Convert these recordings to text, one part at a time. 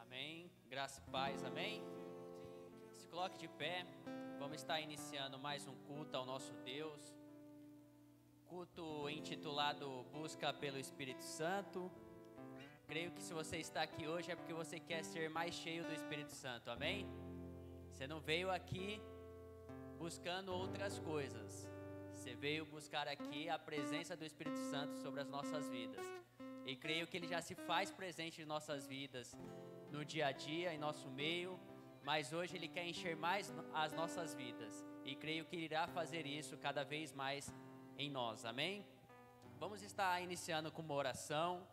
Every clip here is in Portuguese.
Amém, graça e paz, amém? Se coloque de pé, vamos estar iniciando mais um culto ao nosso Deus. Culto intitulado Busca pelo Espírito Santo. Creio que se você está aqui hoje é porque você quer ser mais cheio do Espírito Santo, amém? Você não veio aqui buscando outras coisas, você veio buscar aqui a presença do Espírito Santo sobre as nossas vidas. E creio que Ele já se faz presente em nossas vidas, no dia a dia, em nosso meio, mas hoje Ele quer encher mais as nossas vidas, e creio que Ele irá fazer isso cada vez mais em nós, amém? Vamos estar iniciando com uma oração.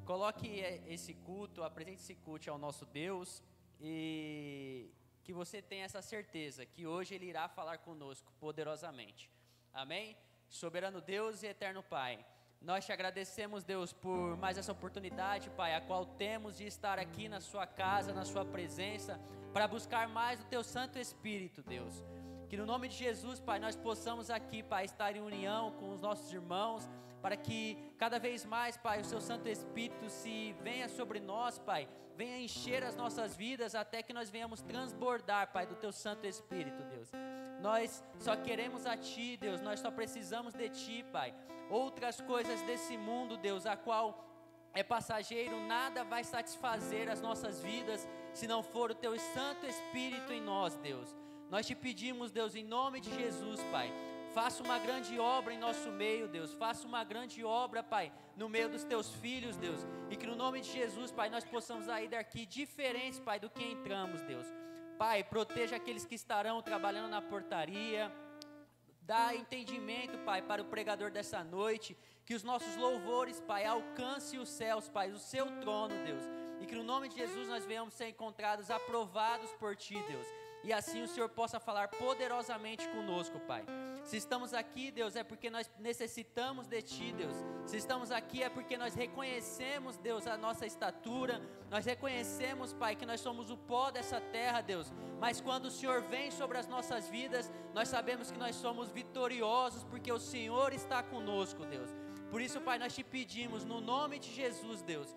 Coloque esse culto, apresente esse culto ao nosso Deus, e que você tenha essa certeza, que hoje Ele irá falar conosco poderosamente, amém? Soberano Deus e eterno Pai, nós te agradecemos, Deus, por mais essa oportunidade, Pai, a qual temos de estar aqui na sua casa, na sua presença, para buscar mais do teu Santo Espírito, Deus. Que no nome de Jesus, Pai, nós possamos aqui, Pai, estar em união com os nossos irmãos, para que cada vez mais, Pai, o seu Santo Espírito se venha sobre nós, Pai, venha encher as nossas vidas, até que nós venhamos transbordar, Pai, do teu Santo Espírito, Deus. Nós só queremos a Ti, Deus, nós só precisamos de Ti, Pai. Outras coisas desse mundo, Deus, a qual é passageiro, nada vai satisfazer as nossas vidas, se não for o Teu Santo Espírito em nós, Deus. Nós te pedimos, Deus, em nome de Jesus, Pai, faça uma grande obra em nosso meio, Deus, faça uma grande obra, Pai, no meio dos Teus filhos, Deus, e que no nome de Jesus, Pai, nós possamos sair daqui diferentes, Pai, do que entramos, Deus. Pai, proteja aqueles que estarão trabalhando na portaria, dá entendimento, Pai, para o pregador dessa noite, que os nossos louvores, Pai, alcancem os céus, Pai, o seu trono, Deus, e que no nome de Jesus nós venhamos ser encontrados, aprovados por Ti, Deus, e assim o Senhor possa falar poderosamente conosco, Pai. Se estamos aqui, Deus, é porque nós necessitamos de Ti, Deus. Se estamos aqui é porque nós reconhecemos, Deus, a nossa estatura. Nós reconhecemos, Pai, que nós somos o pó dessa terra, Deus. Mas quando o Senhor vem sobre as nossas vidas, nós sabemos que nós somos vitoriosos, porque o Senhor está conosco, Deus. Por isso, Pai, nós te pedimos, no nome de Jesus, Deus,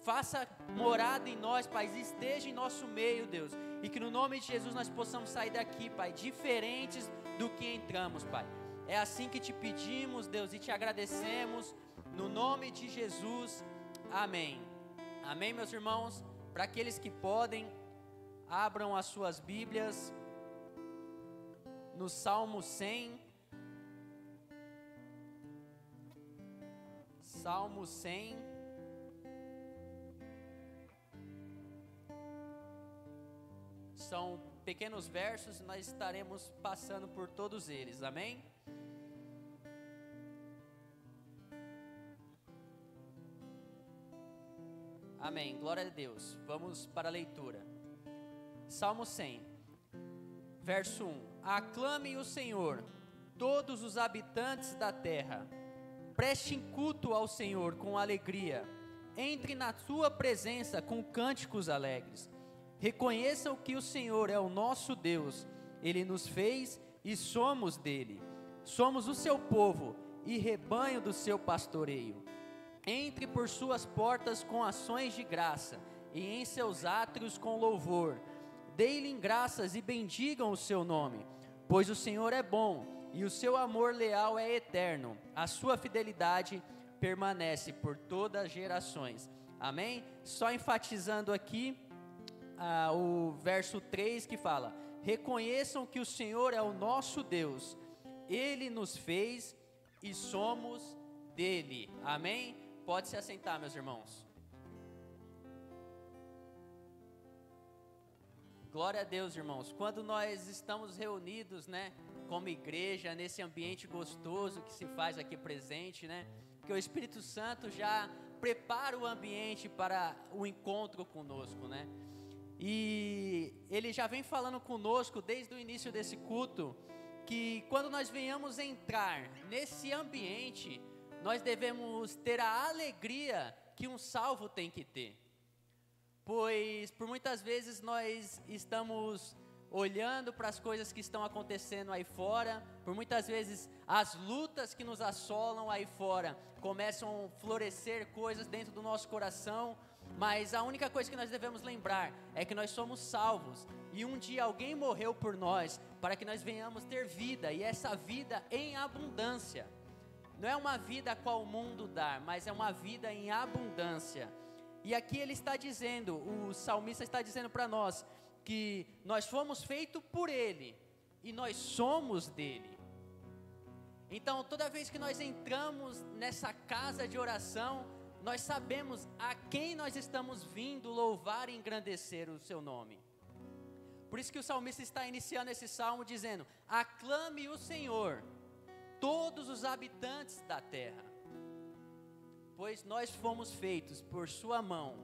faça morada em nós, Pai, esteja em nosso meio, Deus, e que no nome de Jesus nós possamos sair daqui, Pai, diferentes do que entramos, Pai. É assim que te pedimos, Deus, e te agradecemos, no nome de Jesus, amém. Amém, meus irmãos. Para aqueles que podem, abram as suas Bíblias no Salmo 100. Salmo 100. São pequenos versos, nós estaremos passando por todos eles, amém? Amém, glória a Deus. Vamos para a leitura. Salmo 100, verso 1. Aclamem o Senhor, todos os habitantes da terra. Prestem culto ao Senhor com alegria. Entre na sua presença com cânticos alegres. Reconheçam que o Senhor é o nosso Deus. Ele nos fez e somos dele. Somos o seu povo e rebanho do seu pastoreio. Entre por suas portas com ações de graça e em seus átrios com louvor. Deem-lhe graças e bendigam o seu nome, pois o Senhor é bom e o seu amor leal é eterno. A sua fidelidade permanece por todas as gerações. Amém? Só enfatizando aqui o verso 3 que fala: reconheçam que o Senhor é o nosso Deus, Ele nos fez e somos dele. Amém? Pode se assentar, meus irmãos. Glória a Deus, irmãos. Quando nós estamos reunidos, né, como igreja, nesse ambiente gostoso que se faz aqui presente, né, que o Espírito Santo já prepara o ambiente para o encontro conosco, né, e ele já vem falando conosco desde o início desse culto, que quando nós venhamos entrar nesse ambiente, nós devemos ter a alegria que um salvo tem que ter, pois por muitas vezes nós estamos olhando para as coisas que estão acontecendo aí fora, por muitas vezes as lutas que nos assolam aí fora, começam a florescer coisas dentro do nosso coração, mas a única coisa que nós devemos lembrar é que nós somos salvos, e um dia alguém morreu por nós, para que nós venhamos ter vida, e essa vida em abundância, não é uma vida a qual o mundo dá, mas é uma vida em abundância, e aqui ele está dizendo, o salmista está dizendo para nós, que nós fomos feitos por Ele, e nós somos dEle. Então toda vez que nós entramos nessa casa de oração, nós sabemos a quem nós estamos vindo louvar e engrandecer o seu nome. Por isso que o salmista está iniciando esse salmo dizendo: aclame o Senhor, todos os habitantes da terra, pois nós fomos feitos por sua mão,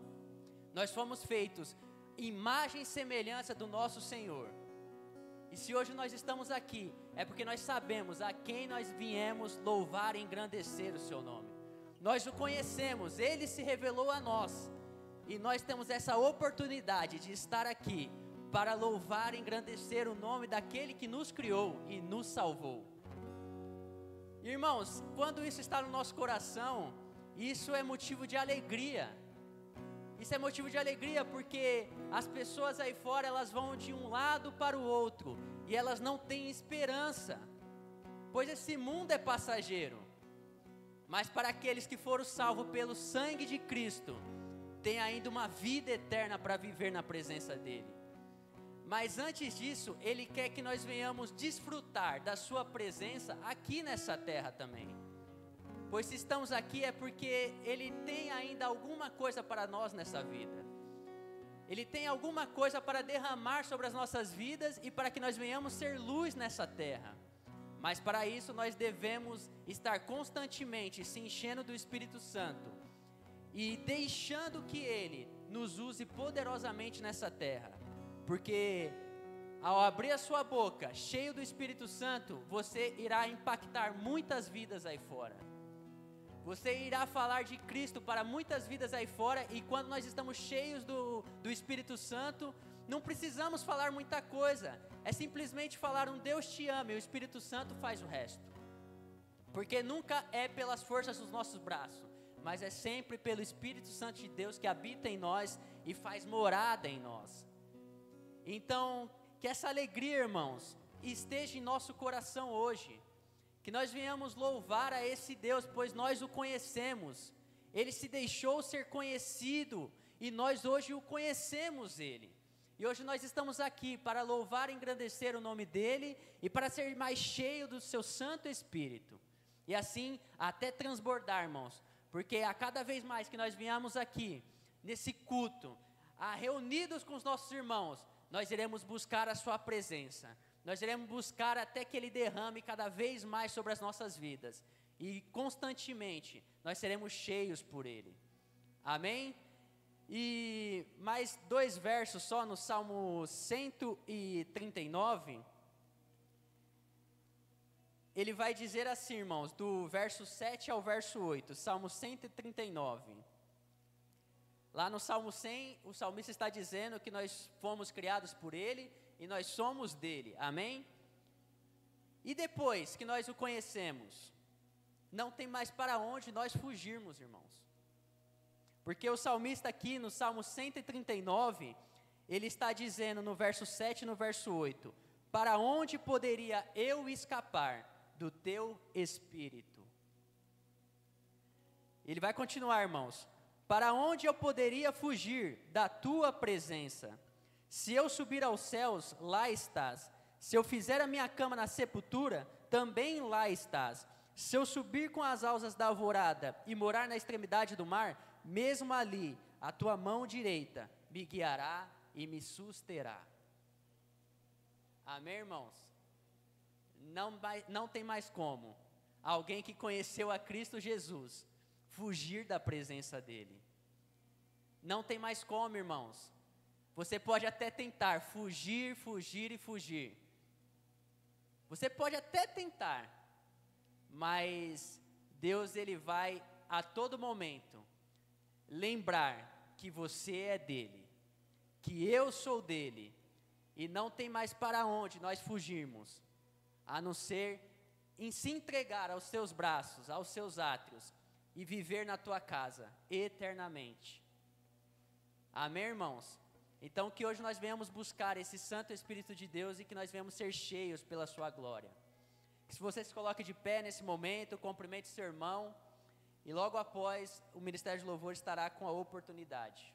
nós fomos feitos imagem e semelhança do nosso Senhor. E se hoje nós estamos aqui, é porque nós sabemos a quem nós viemos louvar e engrandecer o seu nome. Nós o conhecemos, Ele se revelou a nós, e nós temos essa oportunidade de estar aqui para louvar e engrandecer o nome daquele que nos criou e nos salvou. Irmãos, quando isso está no nosso coração, isso é motivo de alegria. Isso é motivo de alegria porque as pessoas aí fora, elas vão de um lado para o outro, e elas não têm esperança, pois esse mundo é passageiro, mas para aqueles que foram salvos pelo sangue de Cristo, tem ainda uma vida eterna para viver na presença dEle. Mas antes disso, Ele quer que nós venhamos desfrutar da sua presença aqui nessa terra também. Pois se estamos aqui é porque Ele tem ainda alguma coisa para nós nessa vida. Ele tem alguma coisa para derramar sobre as nossas vidas e para que nós venhamos ser luz nessa terra. Mas para isso nós devemos estar constantemente se enchendo do Espírito Santo e deixando que Ele nos use poderosamente nessa terra. Porque ao abrir a sua boca, cheio do Espírito Santo, você irá impactar muitas vidas aí fora. Você irá falar de Cristo para muitas vidas aí fora, e quando nós estamos cheios do Espírito Santo, não precisamos falar muita coisa, é simplesmente falar um Deus te ama, e o Espírito Santo faz o resto, porque nunca é pelas forças dos nossos braços, mas é sempre pelo Espírito Santo de Deus que habita em nós e faz morada em nós. Então, que essa alegria, irmãos, esteja em nosso coração hoje, que nós venhamos louvar a esse Deus, pois nós o conhecemos, Ele se deixou ser conhecido, e nós hoje o conhecemos Ele, e hoje nós estamos aqui para louvar e engrandecer o nome dEle, e para ser mais cheio do seu Santo Espírito, e assim até transbordar, irmãos, porque a cada vez mais que nós viemos aqui, nesse culto, reunidos com os nossos irmãos, nós iremos buscar a sua presença, nós iremos buscar até que Ele derrame cada vez mais sobre as nossas vidas, e constantemente nós seremos cheios por Ele, amém? E mais 2 versos só no Salmo 139, ele vai dizer assim, irmãos, do verso 7 ao verso 8, Salmo 139, lá no Salmo 100, o salmista está dizendo que nós fomos criados por Ele, e nós somos dEle, amém? E depois que nós o conhecemos, não tem mais para onde nós fugirmos, irmãos, porque o salmista aqui no Salmo 139, ele está dizendo no verso 7 e no verso 8, para onde poderia eu escapar do teu Espírito? Ele vai continuar, irmãos, para onde eu poderia fugir da tua presença? Se eu subir aos céus, lá estás. Se eu fizer a minha cama na sepultura, também lá estás. Se eu subir com as asas da alvorada e morar na extremidade do mar, mesmo ali, a tua mão direita me guiará e me susterá. Amém, irmãos? Não tem mais como alguém que conheceu a Cristo Jesus fugir da presença dele. Não tem mais como, irmãos. Você pode até tentar fugir, fugir e fugir. Você pode até tentar, mas Deus, ele vai a todo momento lembrar que você é dele, que eu sou dele, e não tem mais para onde nós fugirmos, a não ser em se entregar aos seus braços, aos seus átrios, e viver na tua casa eternamente. Amém, irmãos? Então que hoje nós venhamos buscar esse Santo Espírito de Deus e que nós venhamos ser cheios pela sua glória. Que se você se coloque de pé nesse momento, cumprimente seu irmão, e logo após o Ministério de Louvor estará com a oportunidade.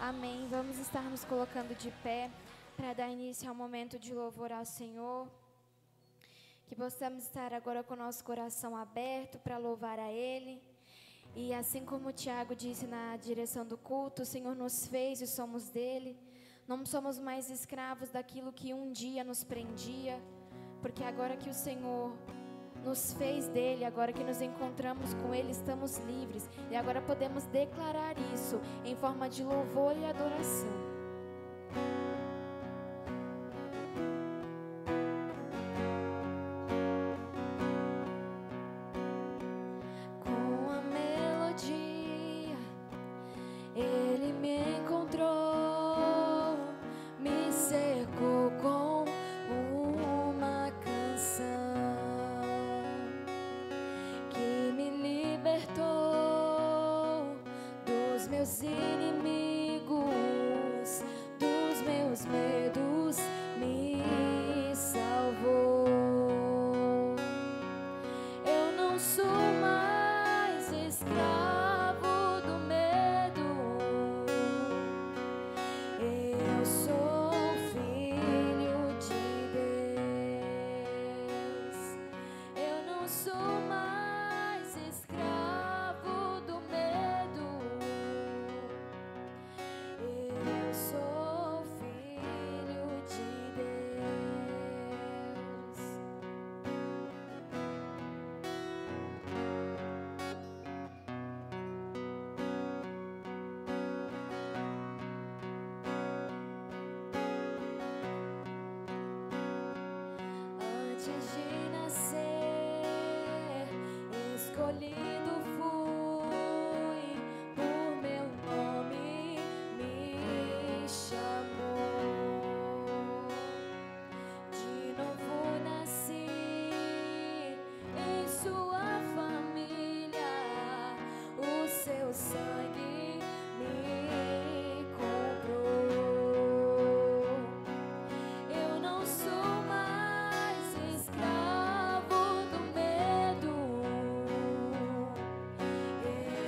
Amém. Vamos estar nos colocando de pé para dar início ao momento de louvor ao Senhor. Que possamos estar agora com o nosso coração aberto para louvar a Ele. E assim como o Tiago disse na direção do culto, o Senhor nos fez e somos dele. Não somos mais escravos daquilo que um dia nos prendia, porque agora que o Senhor nos fez dele, agora que nos encontramos com ele, estamos livres. E agora podemos declarar isso em forma de louvor e adoração. Com a melodia, ele me encontrou, me cercou com uma canção que me libertou dos meus inimigos. Antes de nascer, escolhido fui, por meu nome me chamou. De novo nasci em sua família, o seu sangue me comprou. Eu não sou mais escravo do medo.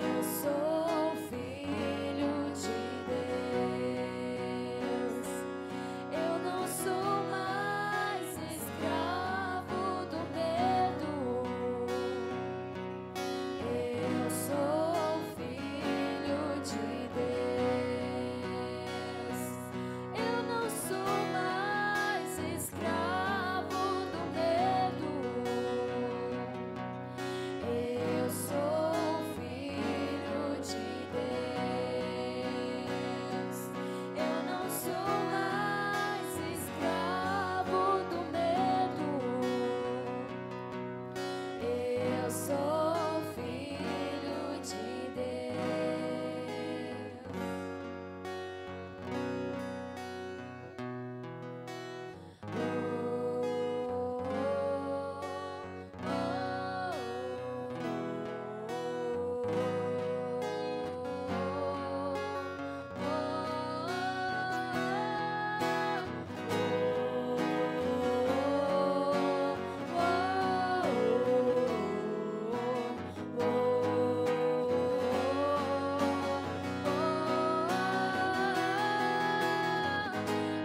Eu sou filho de Deus. Eu não sou mais escravo do medo. Eu sou filho de Deus. Eu não sou mais escravo do medo. Eu sou filho de Deus. Eu não sou mais escravo do medo. Eu sou filho de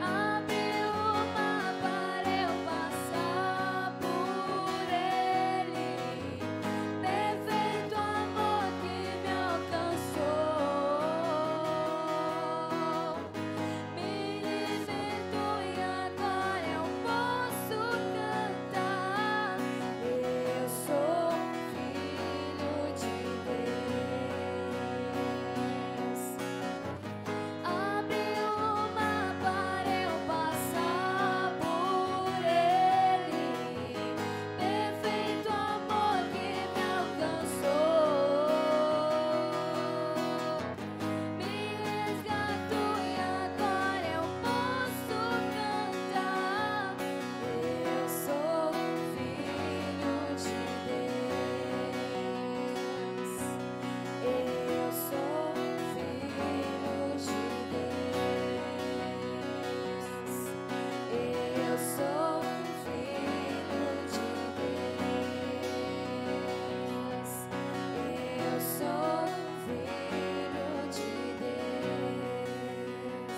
Abre o mar para eu passar por ele. Perfeito amor que me alcançou. Me libertou e agora eu posso cantar. Eu sou filho de Deus. Abre o mar para eu passar por ele. Perfeito amor que me alcançou. Me resgatou e agora eu posso cantar. Eu sou filho de Deus. Eu sou filho de Deus. Eu sou filho de Deus. Eu sou filho de Deus.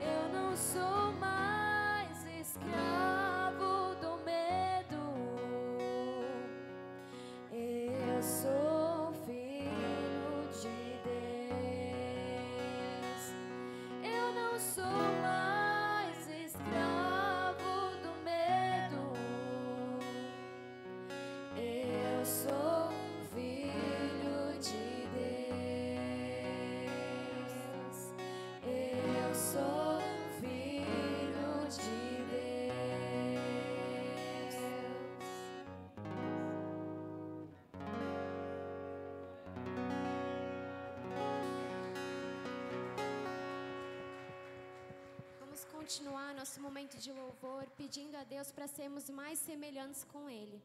Eu não sou mais escravo do medo. Eu sou filho de Deus. Eu não sou mais escravo do medo. Eu sou filho de Deus. Eu sou filho de Deus. Vamos continuar nosso momento de louvor, pedindo a Deus para sermos mais semelhantes com Ele.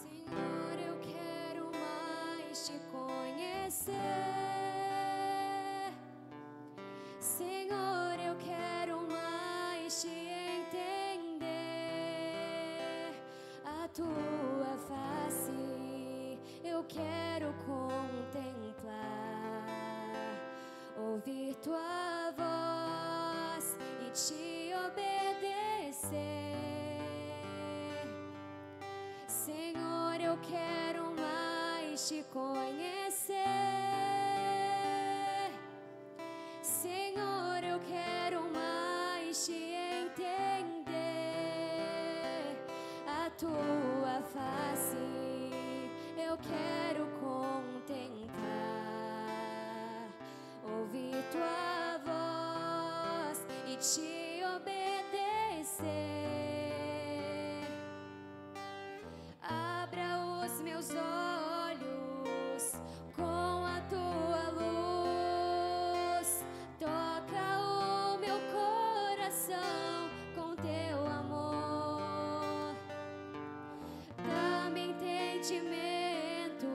Senhor, eu quero mais te conhecer. Senhor, eu quero mais te entender. A tua face eu quero contemplar, ouvir tua voz e te obedecer. Senhor, eu quero mais mais te conhecer. Senhor, eu quero mais te entender. A tua face eu quero contemplar, ouvir tua voz e te obedecer. Abra os meus olhos com a tua luz, toca o meu coração com teu amor, dá-me entendimento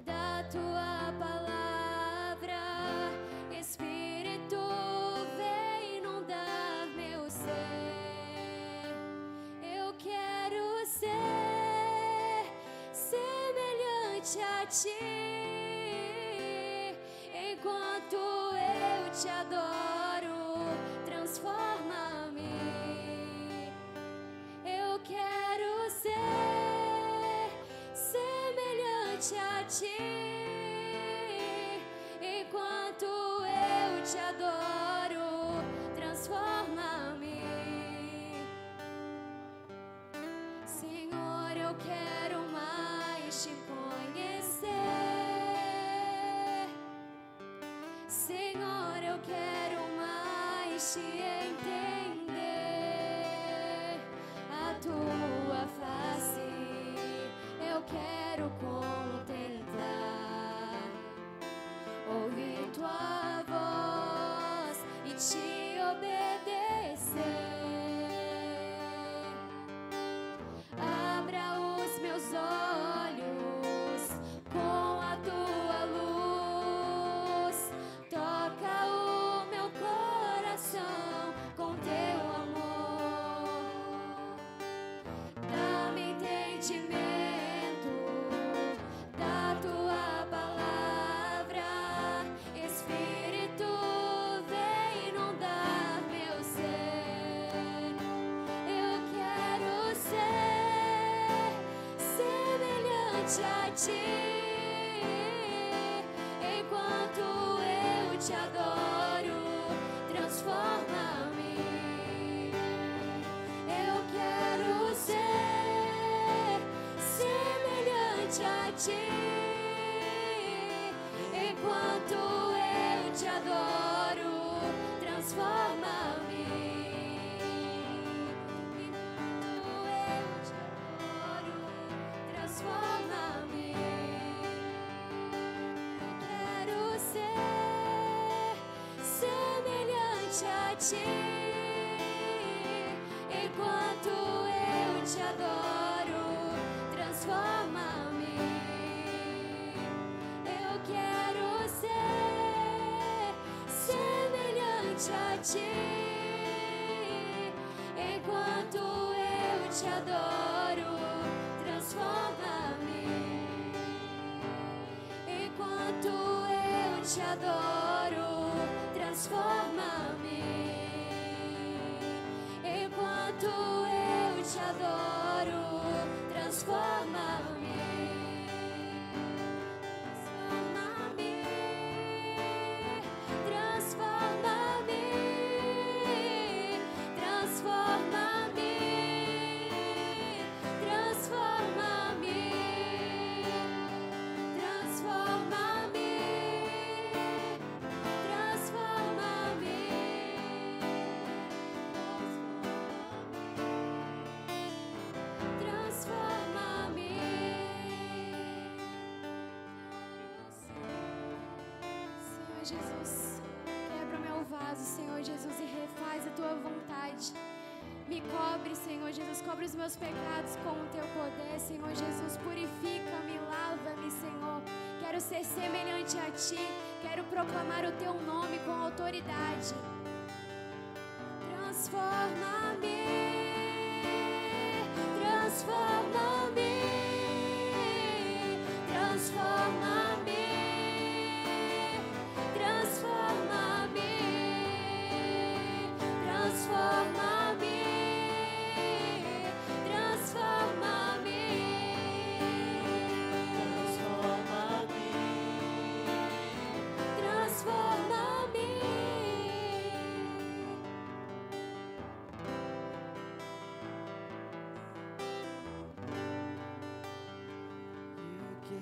da tua palavra. Espírito, vem inundar meu ser. Eu quero ser semelhante a ti. Enquanto eu te adoro, transforma-me. Eu quero ser semelhante a ti. Enquanto eu te adoro, transforma-me. Senhor, eu quero mais te conhecer. Senhor, eu quero mais te entender. A tua face eu quero contemplar, ouvir tua voz e te obedecer. Abra os meus olhos com a tua luz, toca o meu coração com teu amor, dá-me entendimento da tua palavra. Espírito, vem inundar meu ser. Eu quero ser semelhante a ti. Enquanto eu te adoro, transforma-me. Eu quero ser semelhante a ti. Enquanto eu te adoro, transforma-me. Enquanto eu te adoro, transforma-me. Eu quero ser semelhante a ti. Enquanto eu te adoro, transforma-me. Eu quero ser semelhante a ti. Enquanto eu te adoro, transforma-me. Enquanto eu te adoro, transforma-me. Enquanto eu te adoro, transforma-me. Transforma-me. Transforma-me. Transforma-me. Transforma-me. Transforma-me. Transforma-me. Senhor Jesus, quebra o meu vaso, Senhor Jesus, e refaz a tua vontade. Me cobre, Senhor Jesus, cobre os meus pecados com o teu poder, Senhor Jesus, purifica-me, lava-me, Senhor. Quero ser semelhante a ti, quero proclamar o teu nome com autoridade. Transforma-me. Transforma-me. Transforma-me. Transforma-me. Transforma-me. Transforma-me.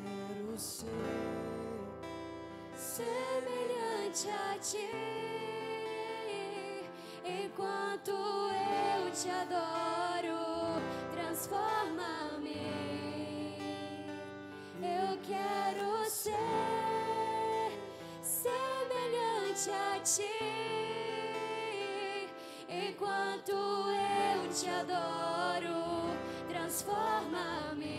quero ser semelhante a ti, enquanto eu te adoro, transforma-me. Eu quero ser semelhante a ti, enquanto eu te adoro, transforma-me.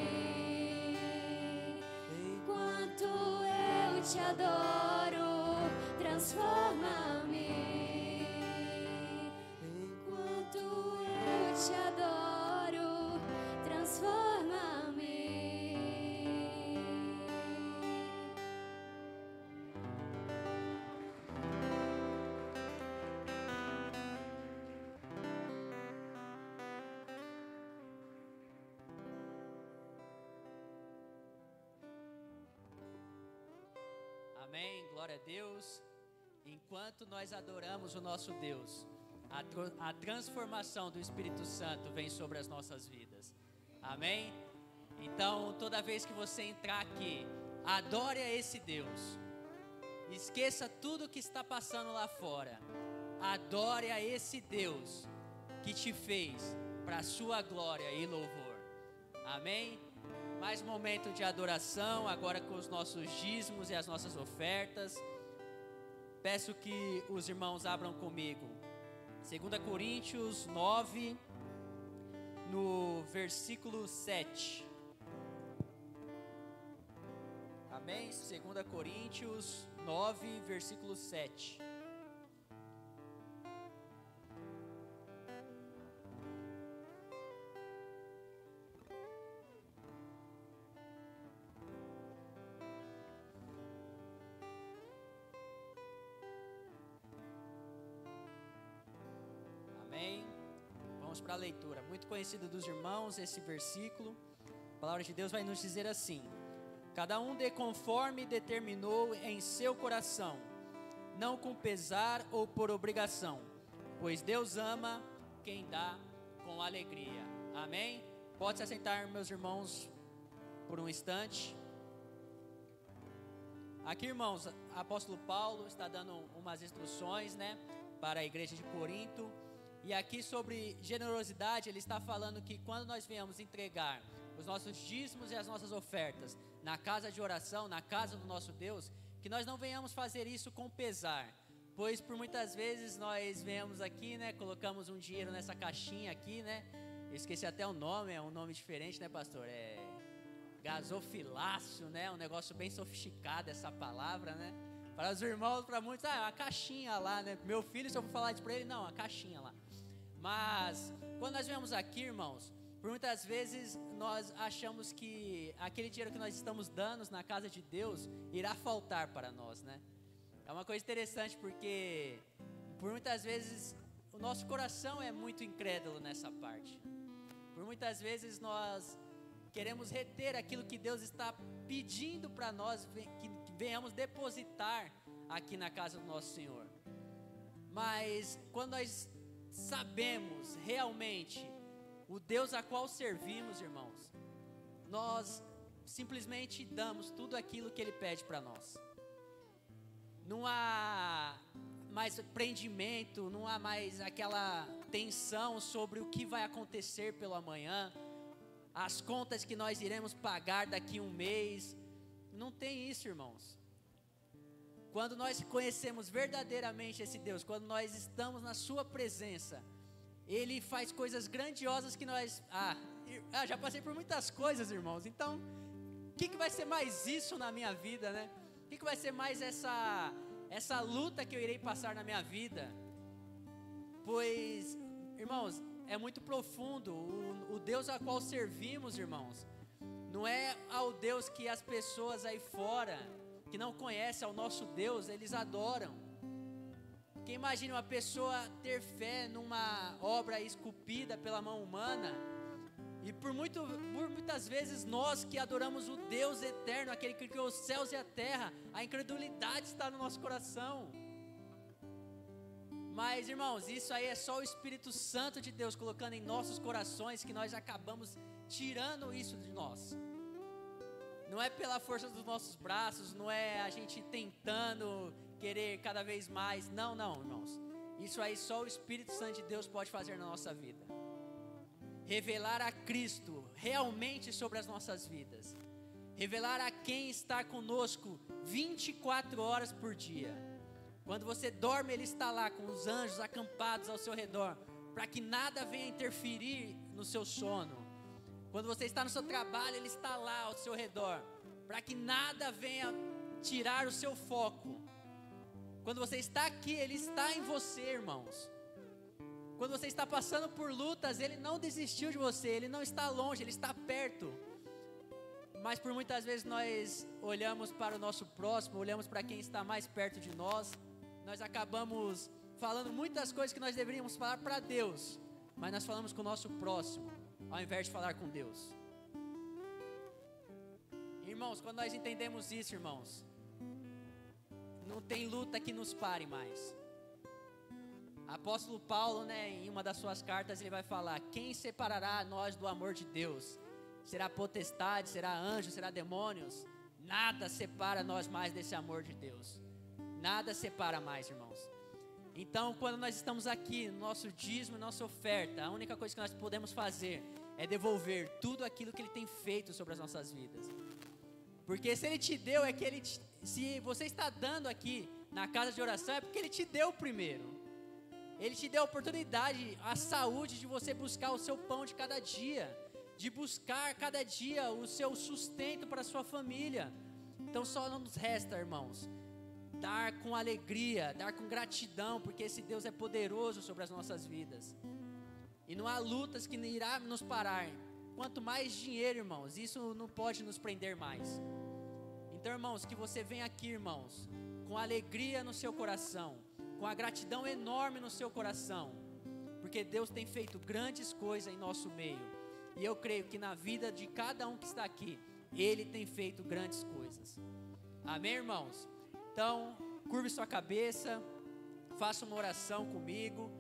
Enquanto eu te adoro, transforma-me. Enquanto eu te adoro, transforma-me. Amém, glória a Deus. Enquanto nós adoramos o nosso Deus, a transformação do Espírito Santo vem sobre as nossas vidas. Amém? Então, toda vez que você entrar aqui, adore a esse Deus. Esqueça tudo que está passando lá fora. Adore a esse Deus que te fez para a sua glória e louvor. Amém? Mais um momento de adoração, agora com os nossos dízimos e as nossas ofertas. Peço que os irmãos abram comigo 2 Coríntios 9, no versículo 7. Amém? 2 Coríntios 9, versículo 7. Vamos para a leitura. Muito conhecido dos irmãos esse versículo. A palavra de Deus vai nos dizer assim: cada um dê conforme determinou em seu coração, não com pesar ou por obrigação, pois Deus ama quem dá com alegria. Amém? Pode se assentar, meus irmãos, por um instante. Aqui, irmãos, o apóstolo Paulo está dando umas instruções, para a igreja de Corinto. E aqui sobre generosidade, ele está falando que quando nós viemos entregar os nossos dízimos e as nossas ofertas na casa de oração, na casa do nosso Deus, que nós não venhamos fazer isso com pesar, pois por muitas vezes nós viemos aqui, colocamos um dinheiro nessa caixinha aqui, eu esqueci até o nome, é um nome diferente, pastor? É gasofilácio, um negócio bem sofisticado essa palavra, Para os irmãos, para muitos, uma caixinha lá, Meu filho, se eu for falar isso para ele, não, a caixinha lá. Mas, quando nós viemos aqui, irmãos, por muitas vezes nós achamos que aquele dinheiro que nós estamos dando na casa de Deus irá faltar para nós, É uma coisa interessante porque, por muitas vezes, o nosso coração é muito incrédulo nessa parte. Por muitas vezes nós queremos reter aquilo que Deus está pedindo para nós, que venhamos depositar aqui na casa do nosso Senhor. Mas quando nós sabemos realmente o Deus a qual servimos, irmãos, nós simplesmente damos tudo aquilo que Ele pede para nós. Não há mais prendimento, não há mais aquela tensão sobre o que vai acontecer pelo amanhã, as contas que nós iremos pagar daqui a um mês. Não tem isso, irmãos. Quando nós conhecemos verdadeiramente esse Deus, quando nós estamos na sua presença, Ele faz coisas grandiosas que nós... já passei por muitas coisas, irmãos. Então, o que vai ser mais isso na minha vida, O que vai ser mais essa luta que eu irei passar na minha vida? Pois, irmãos, é muito profundo. O Deus a qual servimos, irmãos, não é ao Deus que as pessoas aí fora, que não conhecem ao nosso Deus, eles adoram. Quem imagina uma pessoa ter fé numa obra esculpida pela mão humana? E por muitas vezes nós que adoramos o Deus eterno, aquele que criou os céus e a terra, a incredulidade está no nosso coração. Mas, irmãos, isso aí é só o Espírito Santo de Deus colocando em nossos corações, que nós acabamos tirando isso de nós. Não é pela força dos nossos braços, não é a gente tentando querer cada vez mais. Não, irmãos. Isso aí só o Espírito Santo de Deus pode fazer na nossa vida. Revelar a Cristo realmente sobre as nossas vidas. Revelar a quem está conosco 24 horas por dia. Quando você dorme, Ele está lá com os anjos acampados ao seu redor, para que nada venha interferir no seu sono. Quando você está no seu trabalho, Ele está lá ao seu redor, para que nada venha tirar o seu foco. Quando você está aqui, Ele está em você, irmãos. Quando você está passando por lutas, Ele não desistiu de você, Ele não está longe, Ele está perto. Mas por muitas vezes nós olhamos para o nosso próximo, olhamos para quem está mais perto de nós, nós acabamos falando muitas coisas que nós deveríamos falar para Deus, mas nós falamos com o nosso próximo, ao invés de falar com Deus. Irmãos, quando nós entendemos isso, irmãos, não tem luta que nos pare mais. Apóstolo Paulo, em uma das suas cartas, ele vai falar: quem separará nós do amor de Deus? Será potestade, será anjo, será demônios? Nada separa nós mais desse amor de Deus. Nada separa mais, irmãos. Então, quando nós estamos aqui, no nosso dízimo, nossa oferta, a única coisa que nós podemos fazer é devolver tudo aquilo que Ele tem feito sobre as nossas vidas. Porque se Ele te deu, se você está dando aqui na casa de oração, é porque Ele te deu primeiro. Ele te deu a oportunidade, a saúde de você buscar o seu pão de cada dia, de buscar cada dia o seu sustento para a sua família. Então só nos resta, irmãos, dar com alegria, dar com gratidão, porque esse Deus é poderoso sobre as nossas vidas. E não há lutas que irá nos parar. Quanto mais dinheiro, irmãos, isso não pode nos prender mais. Então, irmãos, que você venha aqui, irmãos, com alegria no seu coração, com a gratidão enorme no seu coração, porque Deus tem feito grandes coisas em nosso meio. E eu creio que na vida de cada um que está aqui, Ele tem feito grandes coisas. Amém, irmãos? Então, curve sua cabeça, faça uma oração comigo,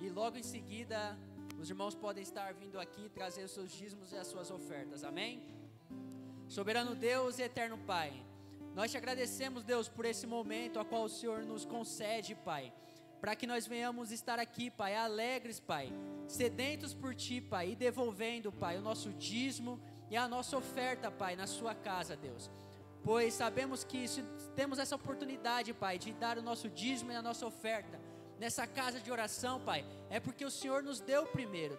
e logo em seguida, os irmãos podem estar vindo aqui trazer os seus dízimos e as suas ofertas. Amém? Soberano Deus e eterno Pai, nós te agradecemos, Deus, por esse momento a qual o Senhor nos concede, Pai, para que nós venhamos estar aqui, Pai, alegres, Pai, sedentos por Ti, Pai, e devolvendo, Pai, o nosso dízimo e a nossa oferta, Pai, na Sua casa, Deus. Pois sabemos que se temos essa oportunidade, Pai, de dar o nosso dízimo e a nossa oferta nessa casa de oração, Pai, é porque o Senhor nos deu primeiro.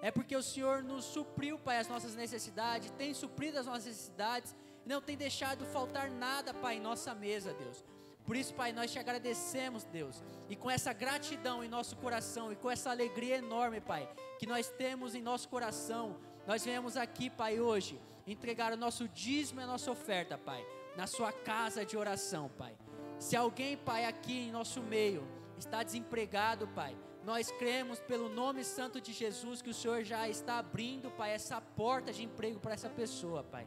É porque o Senhor nos supriu, Pai, as nossas necessidades, tem suprido as nossas necessidades, e não tem deixado faltar nada, Pai, em nossa mesa, Deus. Por isso, Pai, nós te agradecemos, Deus, e com essa gratidão em nosso coração, e com essa alegria enorme, Pai, que nós temos em nosso coração, nós viemos aqui, Pai, hoje, entregar o nosso dízimo e a nossa oferta, Pai, na sua casa de oração, Pai. Se alguém, Pai, aqui em nosso meio está desempregado, Pai, nós cremos pelo nome santo de Jesus que o Senhor já está abrindo, Pai, essa porta de emprego para essa pessoa, Pai.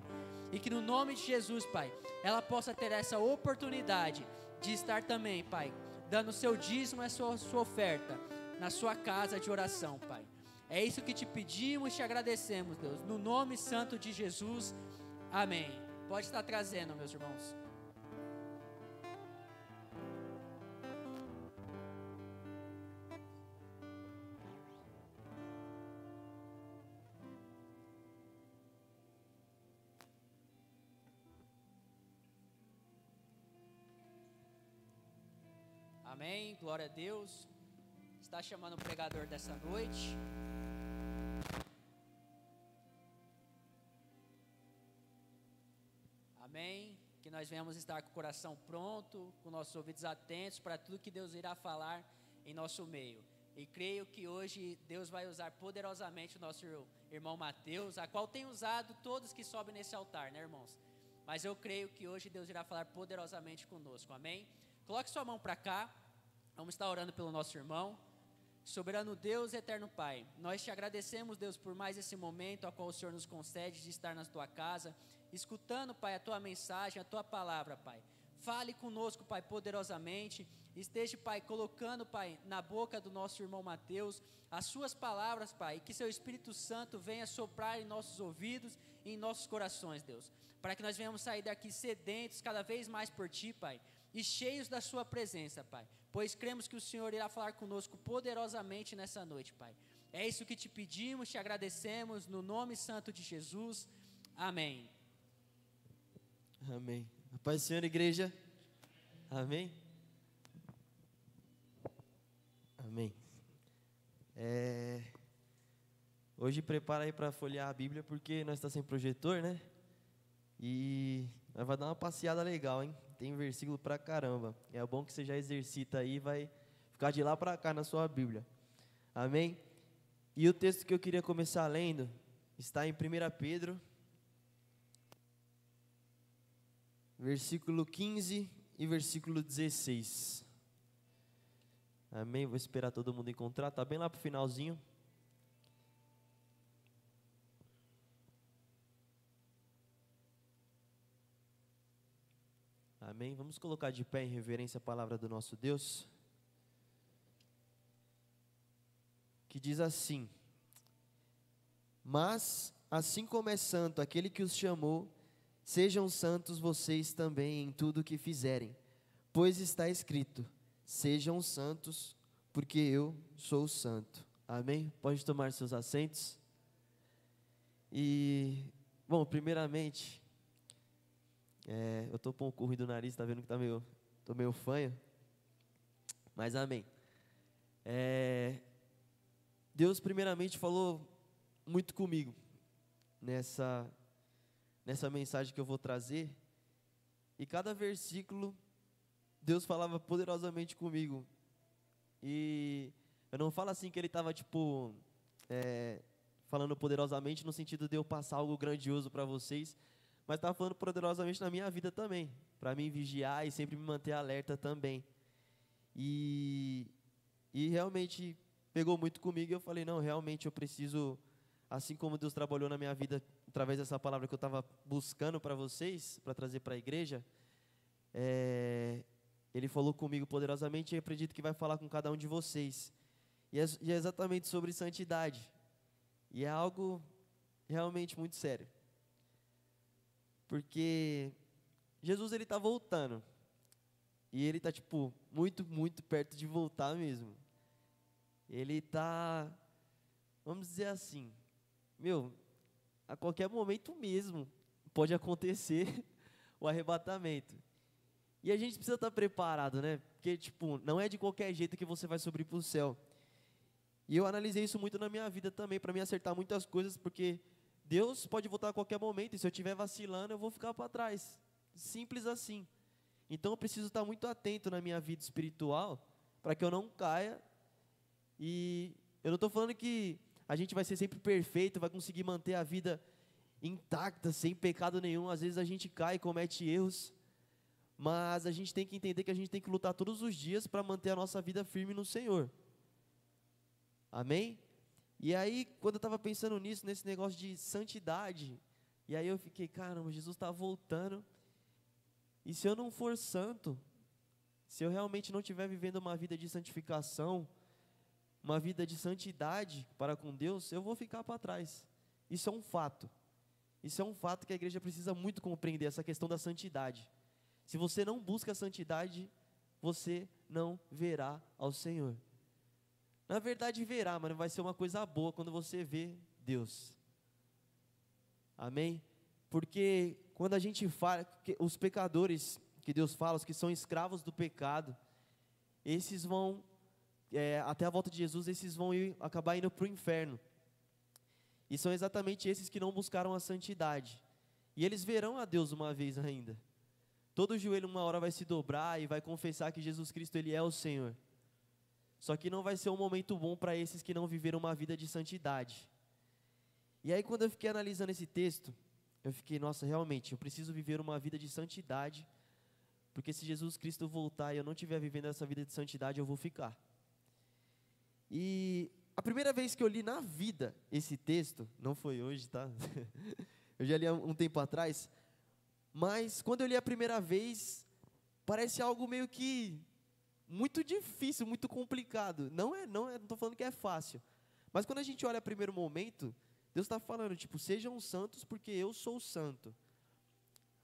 E que no nome de Jesus, Pai, ela possa ter essa oportunidade de estar também, Pai, dando o seu dízimo e a sua oferta na sua casa de oração, Pai. É isso que te pedimos e te agradecemos, Deus, no nome santo de Jesus, amém. Pode estar trazendo, meus irmãos. Amém, glória a Deus. Está chamando o pregador dessa noite. Amém, que nós venhamos estar com o coração pronto, com nossos ouvidos atentos para tudo que Deus irá falar em nosso meio. E creio que hoje Deus vai usar poderosamente o nosso irmão Mateus, a qual tem usado todos que sobem nesse altar, né, irmãos? Mas eu creio que hoje Deus irá falar poderosamente conosco, amém? Coloque sua mão para cá. Vamos estar orando pelo nosso irmão. Soberano Deus, eterno Pai, nós te agradecemos, Deus, por mais esse momento a qual o Senhor nos concede de estar na tua casa, escutando, Pai, a tua mensagem, a tua palavra, Pai. Fale conosco, Pai, poderosamente, esteja, Pai, colocando, Pai, na boca do nosso irmão Mateus, as suas palavras, Pai, e que seu Espírito Santo venha soprar em nossos ouvidos e em nossos corações, Deus, para que nós venhamos sair daqui sedentos cada vez mais por Ti, Pai, e cheios da Sua presença, Pai, pois cremos que o Senhor irá falar conosco poderosamente nessa noite, Pai. É isso que te pedimos, te agradecemos, no nome santo de Jesus, amém. Amém. A paz do Senhor, igreja. Amém. Amém. Hoje prepara aí para folhear a Bíblia, porque nós estamos sem projetor, né? E nós vamos dar uma passeada legal, hein? Tem versículo pra caramba. É bom que você já exercita aí e vai ficar de lá para cá na sua Bíblia. Amém? E o texto que eu queria começar lendo está em 1 Pedro, versículo 15 e versículo 16. Amém? Vou esperar todo mundo encontrar. Está bem lá para o finalzinho. Amém? Vamos colocar de pé em reverência a palavra do nosso Deus, que diz assim: mas, assim como é santo aquele que os chamou, sejam santos vocês também em tudo o que fizerem, pois está escrito: sejam santos, porque eu sou santo. Amém? Pode tomar seus assentos. E, bom, primeiramente, eu estou com um pouco ruim do nariz, está vendo que estou meio fanho, mas amém. Deus primeiramente falou muito comigo nessa mensagem que eu vou trazer, e cada versículo Deus falava poderosamente comigo. E eu não falo assim que ele estava falando poderosamente no sentido de eu passar algo grandioso para vocês, mas estava falando poderosamente na minha vida também, para mim vigiar e sempre me manter alerta também. E realmente pegou muito comigo, e eu falei, não, realmente eu preciso, assim como Deus trabalhou na minha vida através dessa palavra que eu estava buscando para vocês, para trazer para a igreja, Ele falou comigo poderosamente, e eu acredito que vai falar com cada um de vocês. E é exatamente sobre santidade. E é algo realmente muito sério. Porque Jesus, ele está voltando. E ele está, muito, muito perto de voltar mesmo. Ele está, vamos dizer assim, a qualquer momento mesmo pode acontecer o arrebatamento. E a gente precisa estar preparado, né? Porque, não é de qualquer jeito que você vai subir para o céu. E eu analisei isso muito na minha vida também, para me acertar muitas coisas, porque Deus pode voltar a qualquer momento, e se eu estiver vacilando, eu vou ficar para trás. Simples assim. Então eu preciso estar muito atento na minha vida espiritual, para que eu não caia. E eu não estou falando que a gente vai ser sempre perfeito, vai conseguir manter a vida intacta, sem pecado nenhum. Às vezes a gente cai e comete erros, mas a gente tem que entender que a gente tem que lutar todos os dias para manter a nossa vida firme no Senhor. Amém? E aí, quando eu estava pensando nisso, nesse negócio de santidade, e aí eu fiquei, caramba, Jesus está voltando, e se eu não for santo, se eu realmente não estiver vivendo uma vida de santificação, uma vida de santidade para com Deus, eu vou ficar para trás. Isso é um fato. Isso é um fato que a igreja precisa muito compreender, essa questão da santidade. Se você não busca a santidade, você não verá ao Senhor. Na verdade verá, mas não vai ser uma coisa boa quando você vê Deus. Amém? Porque quando a gente fala, os pecadores que Deus fala, os que são escravos do pecado, esses vão, até a volta de Jesus, esses vão acabar indo para o inferno. E são exatamente esses que não buscaram a santidade. E eles verão a Deus uma vez ainda. Todo joelho uma hora vai se dobrar e vai confessar que Jesus Cristo, Ele é o Senhor. Só que não vai ser um momento bom para esses que não viveram uma vida de santidade. E aí quando eu fiquei analisando esse texto, eu fiquei, nossa, realmente, eu preciso viver uma vida de santidade, porque se Jesus Cristo voltar e eu não estiver vivendo essa vida de santidade, eu vou ficar. E a primeira vez que eu li na vida esse texto, não foi hoje, tá? Eu já li há um tempo atrás, mas quando eu li a primeira vez, parece algo meio que muito difícil, muito complicado. Não estou falando que é fácil. Mas quando a gente olha primeiro momento, Deus está falando, tipo, sejam santos porque eu sou santo.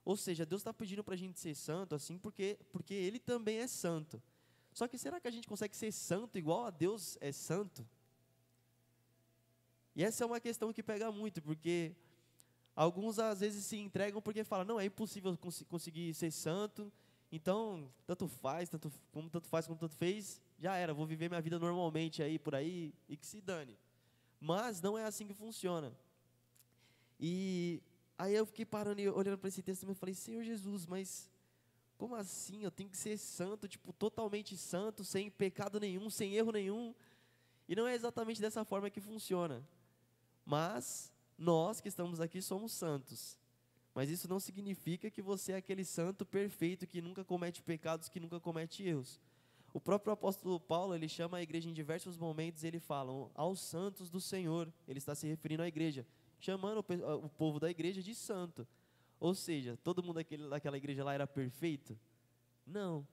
Ou seja, Deus está pedindo para a gente ser santo, assim, porque Ele também é santo. Só que será que a gente consegue ser santo igual a Deus é santo? E essa é uma questão que pega muito, porque alguns às vezes se entregam porque falam, não, é impossível conseguir ser santo, então tanto faz como tanto fez, já era, vou viver minha vida normalmente aí, por aí, e que se dane. Mas não é assim que funciona. E aí eu fiquei parando e olhando para esse texto e eu falei, Senhor Jesus, mas como assim? Eu tenho que ser santo, tipo, totalmente santo, sem pecado nenhum, sem erro nenhum. E não é exatamente dessa forma que funciona. Mas nós que estamos aqui somos santos. Mas isso não significa que você é aquele santo perfeito que nunca comete pecados, que nunca comete erros. O próprio apóstolo Paulo, ele chama a igreja em diversos momentos, ele fala aos santos do Senhor. Ele está se referindo à igreja, chamando o povo da igreja de santo. Ou seja, todo mundo daquela igreja lá era perfeito? Não,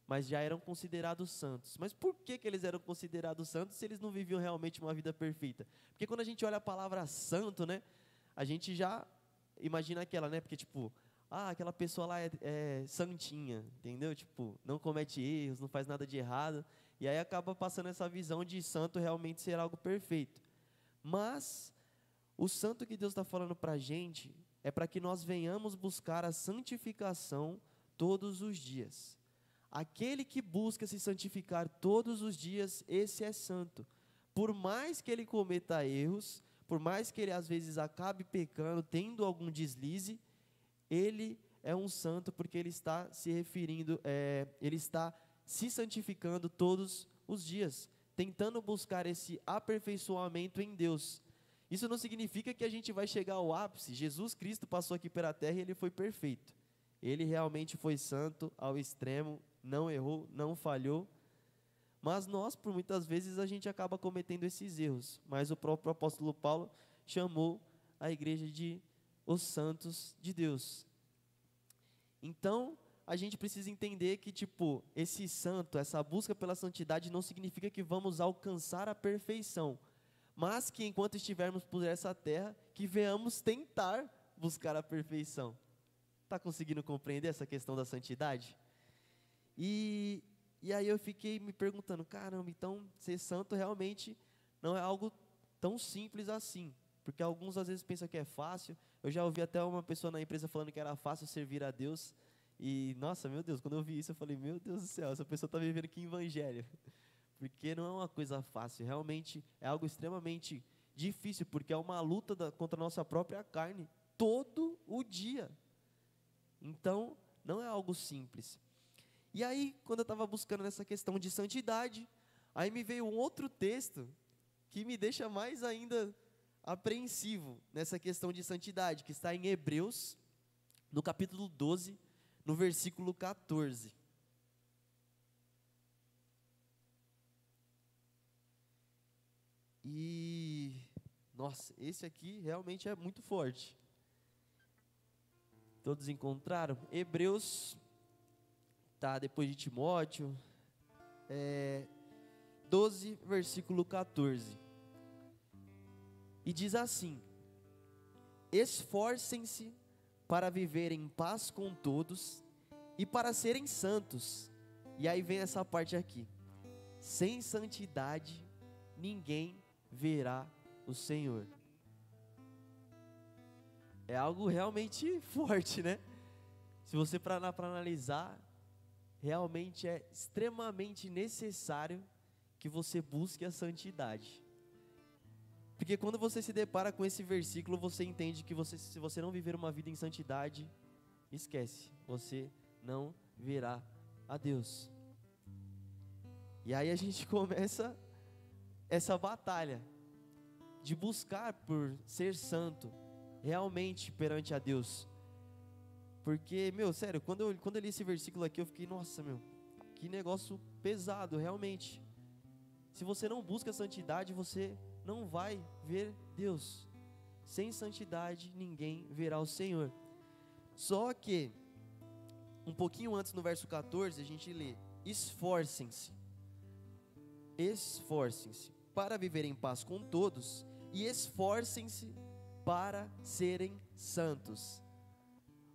mas já eram considerados santos. Mas por que eles eram considerados santos se eles não viviam realmente uma vida perfeita? Porque quando a gente olha a palavra santo, né, a gente já imagina aquela, né, porque tipo, aquela pessoa lá é santinha, entendeu? Tipo, não comete erros, não faz nada de errado, e aí acaba passando essa visão de santo realmente ser algo perfeito. Mas o santo que Deus está falando para a gente é para que nós venhamos buscar a santificação todos os dias. Aquele que busca se santificar todos os dias, esse é santo. Por mais que ele cometa erros, por mais que ele às vezes acabe pecando, tendo algum deslize, ele é um santo porque ele está se referindo, ele está se santificando todos os dias, tentando buscar esse aperfeiçoamento em Deus. Isso não significa que a gente vai chegar ao ápice. Jesus Cristo passou aqui pela terra e ele foi perfeito. Ele realmente foi santo ao extremo, não errou, não falhou. Mas nós, por muitas vezes, a gente acaba cometendo esses erros. Mas o próprio apóstolo Paulo chamou a igreja de os santos de Deus. Então, a gente precisa entender que, tipo, esse santo, essa busca pela santidade não significa que vamos alcançar a perfeição. Mas que enquanto estivermos por essa terra, que venhamos tentar buscar a perfeição. Está conseguindo compreender essa questão da santidade? E aí eu fiquei me perguntando, caramba, então ser santo realmente não é algo tão simples assim. Porque alguns às vezes pensam que é fácil. Eu já ouvi até uma pessoa na empresa falando que era fácil servir a Deus. E, nossa, meu Deus, quando eu vi isso eu falei, meu Deus do céu, essa pessoa está vivendo que evangelho. Porque não é uma coisa fácil, realmente é algo extremamente difícil, porque é uma luta contra a nossa própria carne, todo o dia. Então, não é algo simples. E aí, quando eu estava buscando nessa questão de santidade, aí me veio um outro texto, que me deixa mais ainda apreensivo, nessa questão de santidade, que está em Hebreus, no capítulo 12, no versículo 14. E, nossa, esse aqui realmente é muito forte. Todos encontraram? Hebreus, tá, depois de Timóteo, 12, versículo 14. E diz assim: esforcem-se para viver em paz com todos e para serem santos. E aí vem essa parte aqui: sem santidade ninguém verá o Senhor. É algo realmente forte, né? Se você para analisar, realmente é extremamente necessário que você busque a santidade. Porque quando você se depara com esse versículo, você entende que se você não viver uma vida em santidade, esquece, você não verá a Deus. E aí a gente começa essa batalha de buscar por ser santo realmente perante a Deus. Porque, sério, quando eu li esse versículo aqui, eu fiquei, nossa, que negócio pesado, realmente. Se você não busca a santidade, você não vai ver Deus. Sem santidade, ninguém verá o Senhor. Só que, um pouquinho antes, no verso 14, a gente lê: esforcem-se para viver em paz com todos e esforcem-se para serem santos.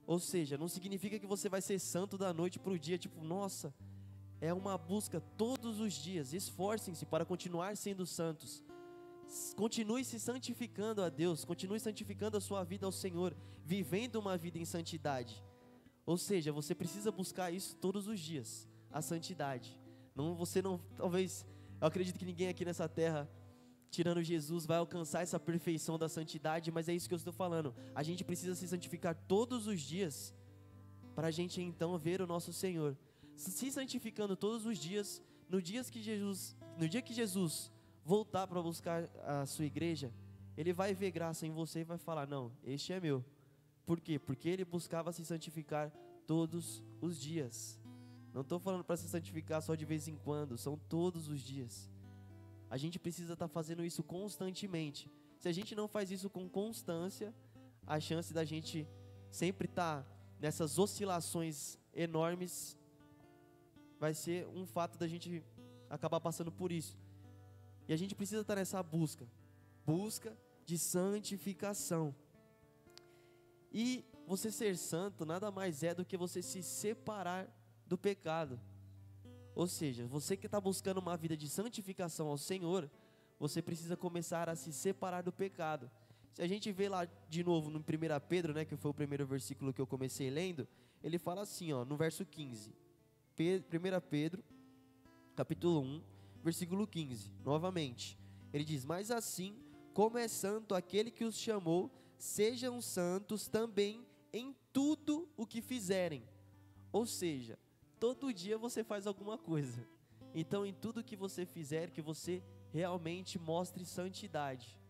Ou seja, não significa que você vai ser santo da noite para o dia, tipo, nossa, é uma busca todos os dias. Esforcem-se para continuar sendo santos. Continue se santificando a Deus, continue santificando a sua vida ao Senhor, vivendo uma vida em santidade. Ou seja, você precisa buscar isso todos os dias, a santidade. Talvez, eu acredito que ninguém aqui nessa terra, tirando Jesus, vai alcançar essa perfeição da santidade, mas é isso que eu estou falando. A gente precisa se santificar todos os dias, para a gente então ver o nosso Senhor. Se santificando todos os dias, no dia que Jesus voltar para buscar a sua igreja, Ele vai ver graça em você e vai falar, não, este é meu. Por quê? Porque Ele buscava se santificar todos os dias. Não estou falando para se santificar só de vez em quando, são todos os dias. A gente precisa estar fazendo isso constantemente. Se a gente não faz isso com constância, a chance da gente sempre estar nessas oscilações enormes vai ser um fato da gente acabar passando por isso. E a gente precisa estar nessa busca de santificação. E você ser santo nada mais é do que você se separar do pecado. Ou seja, você que está buscando uma vida de santificação ao Senhor, você precisa começar a se separar do pecado. Se a gente vê lá de novo no 1 Pedro, que foi o primeiro versículo que eu comecei lendo, ele fala assim, no verso 15. 1 Pedro, capítulo 1, versículo 15, novamente. Ele diz, mas assim como é santo aquele que os chamou, sejam santos também em tudo o que fizerem. Ou seja, todo dia você faz alguma coisa. Então, em tudo que você fizer, que você realmente mostre santidade.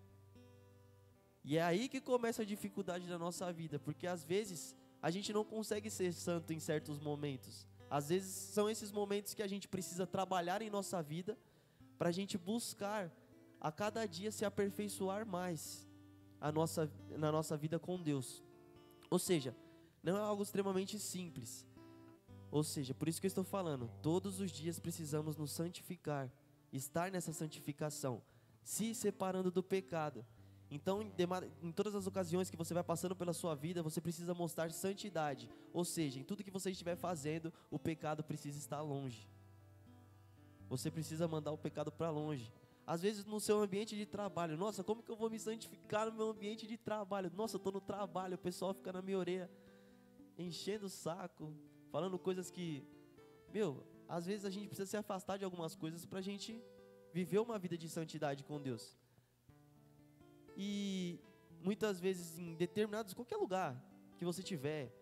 E é aí que começa a dificuldade da nossa vida, porque às vezes a gente não consegue ser santo em certos momentos. Às vezes são esses momentos que a gente precisa trabalhar em nossa vida, para a gente buscar a cada dia se aperfeiçoar mais na nossa vida com Deus. Ou seja, não é algo extremamente simples. Ou seja, por isso que eu estou falando, todos os dias precisamos nos santificar, estar nessa santificação, se separando do pecado. Então, em todas as ocasiões que você vai passando pela sua vida, você precisa mostrar santidade. Ou seja, em tudo que você estiver fazendo, o pecado precisa estar longe. Você precisa mandar o pecado para longe. Às vezes no seu ambiente de trabalho, nossa, como que eu vou me santificar no meu ambiente de trabalho? Nossa, eu estou no trabalho, o pessoal fica na minha orelha, enchendo o saco, falando coisas que, às vezes a gente precisa se afastar de algumas coisas para a gente viver uma vida de santidade com Deus. E muitas vezes em qualquer lugar que você tiver,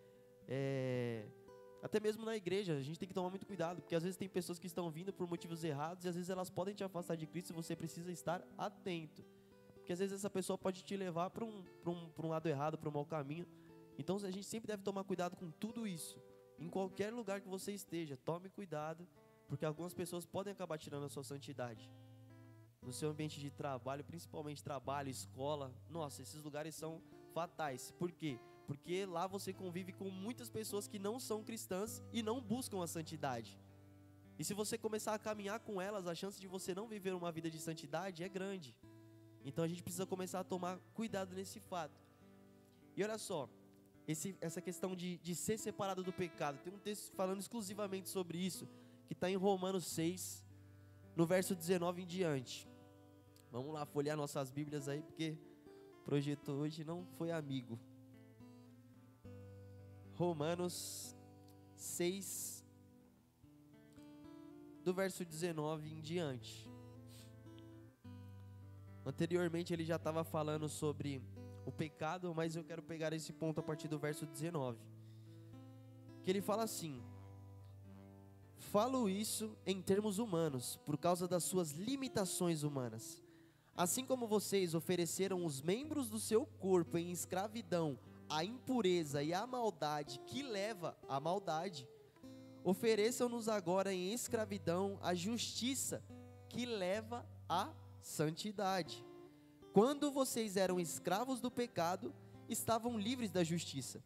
até mesmo na igreja, a gente tem que tomar muito cuidado, porque às vezes tem pessoas que estão vindo por motivos errados e às vezes elas podem te afastar de Cristo e você precisa estar atento, porque às vezes essa pessoa pode te levar para um lado errado, para um mau caminho. Então a gente sempre deve tomar cuidado com tudo isso. Em qualquer lugar que você esteja, tome cuidado, porque algumas pessoas podem acabar tirando a sua santidade. No seu ambiente de trabalho, principalmente trabalho, escola, nossa, esses lugares são fatais. Por quê? Porque lá você convive com muitas pessoas que não são cristãs e não buscam a santidade. E se você começar a caminhar com elas, a chance de você não viver uma vida de santidade é grande. Então a gente precisa começar a tomar cuidado nesse fato. E olha só, essa questão de ser separado do pecado, tem um texto falando exclusivamente sobre isso, que está em Romanos 6, no verso 19 em diante. Vamos lá folhear nossas Bíblias aí, porque o projeto hoje não foi amigo. Romanos 6, do verso 19 em diante. Anteriormente ele já estava falando sobre o pecado, mas eu quero pegar esse ponto a partir do verso 19. Que ele fala assim: falo isso em termos humanos, por causa das suas limitações humanas. Assim como vocês ofereceram os membros do seu corpo em escravidão à impureza e à maldade que leva à maldade, ofereçam-nos agora em escravidão à justiça que leva à santidade. Quando vocês eram escravos do pecado, estavam livres da justiça.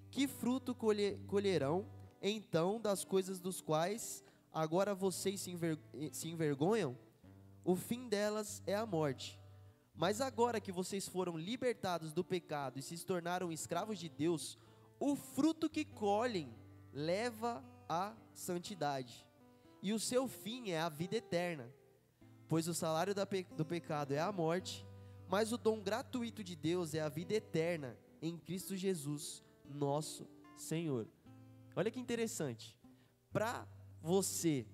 Que fruto colherão, então, das coisas dos quais agora vocês se envergonham? O fim delas é a morte. Mas agora que vocês foram libertados do pecado e se tornaram escravos de Deus, o fruto que colhem leva à santidade, e o seu fim é a vida eterna. Pois o salário do pecado é a morte, mas o dom gratuito de Deus é a vida eterna em Cristo Jesus, nosso Senhor. Olha que interessante. Para você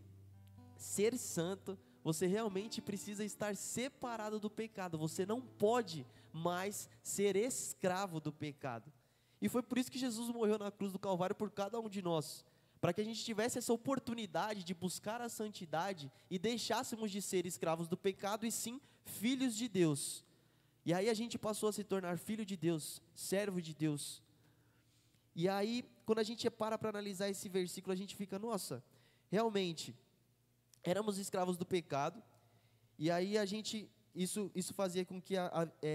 ser santo, você realmente precisa estar separado do pecado. Você não pode mais ser escravo do pecado. E foi por isso que Jesus morreu na cruz do Calvário por cada um de nós, para que a gente tivesse essa oportunidade de buscar a santidade e deixássemos de ser escravos do pecado e sim filhos de Deus. E aí a gente passou a se tornar filho de Deus, servo de Deus. E aí, quando a gente para analisar esse versículo, a gente fica, nossa, realmente, éramos escravos do pecado, e aí isso fazia com que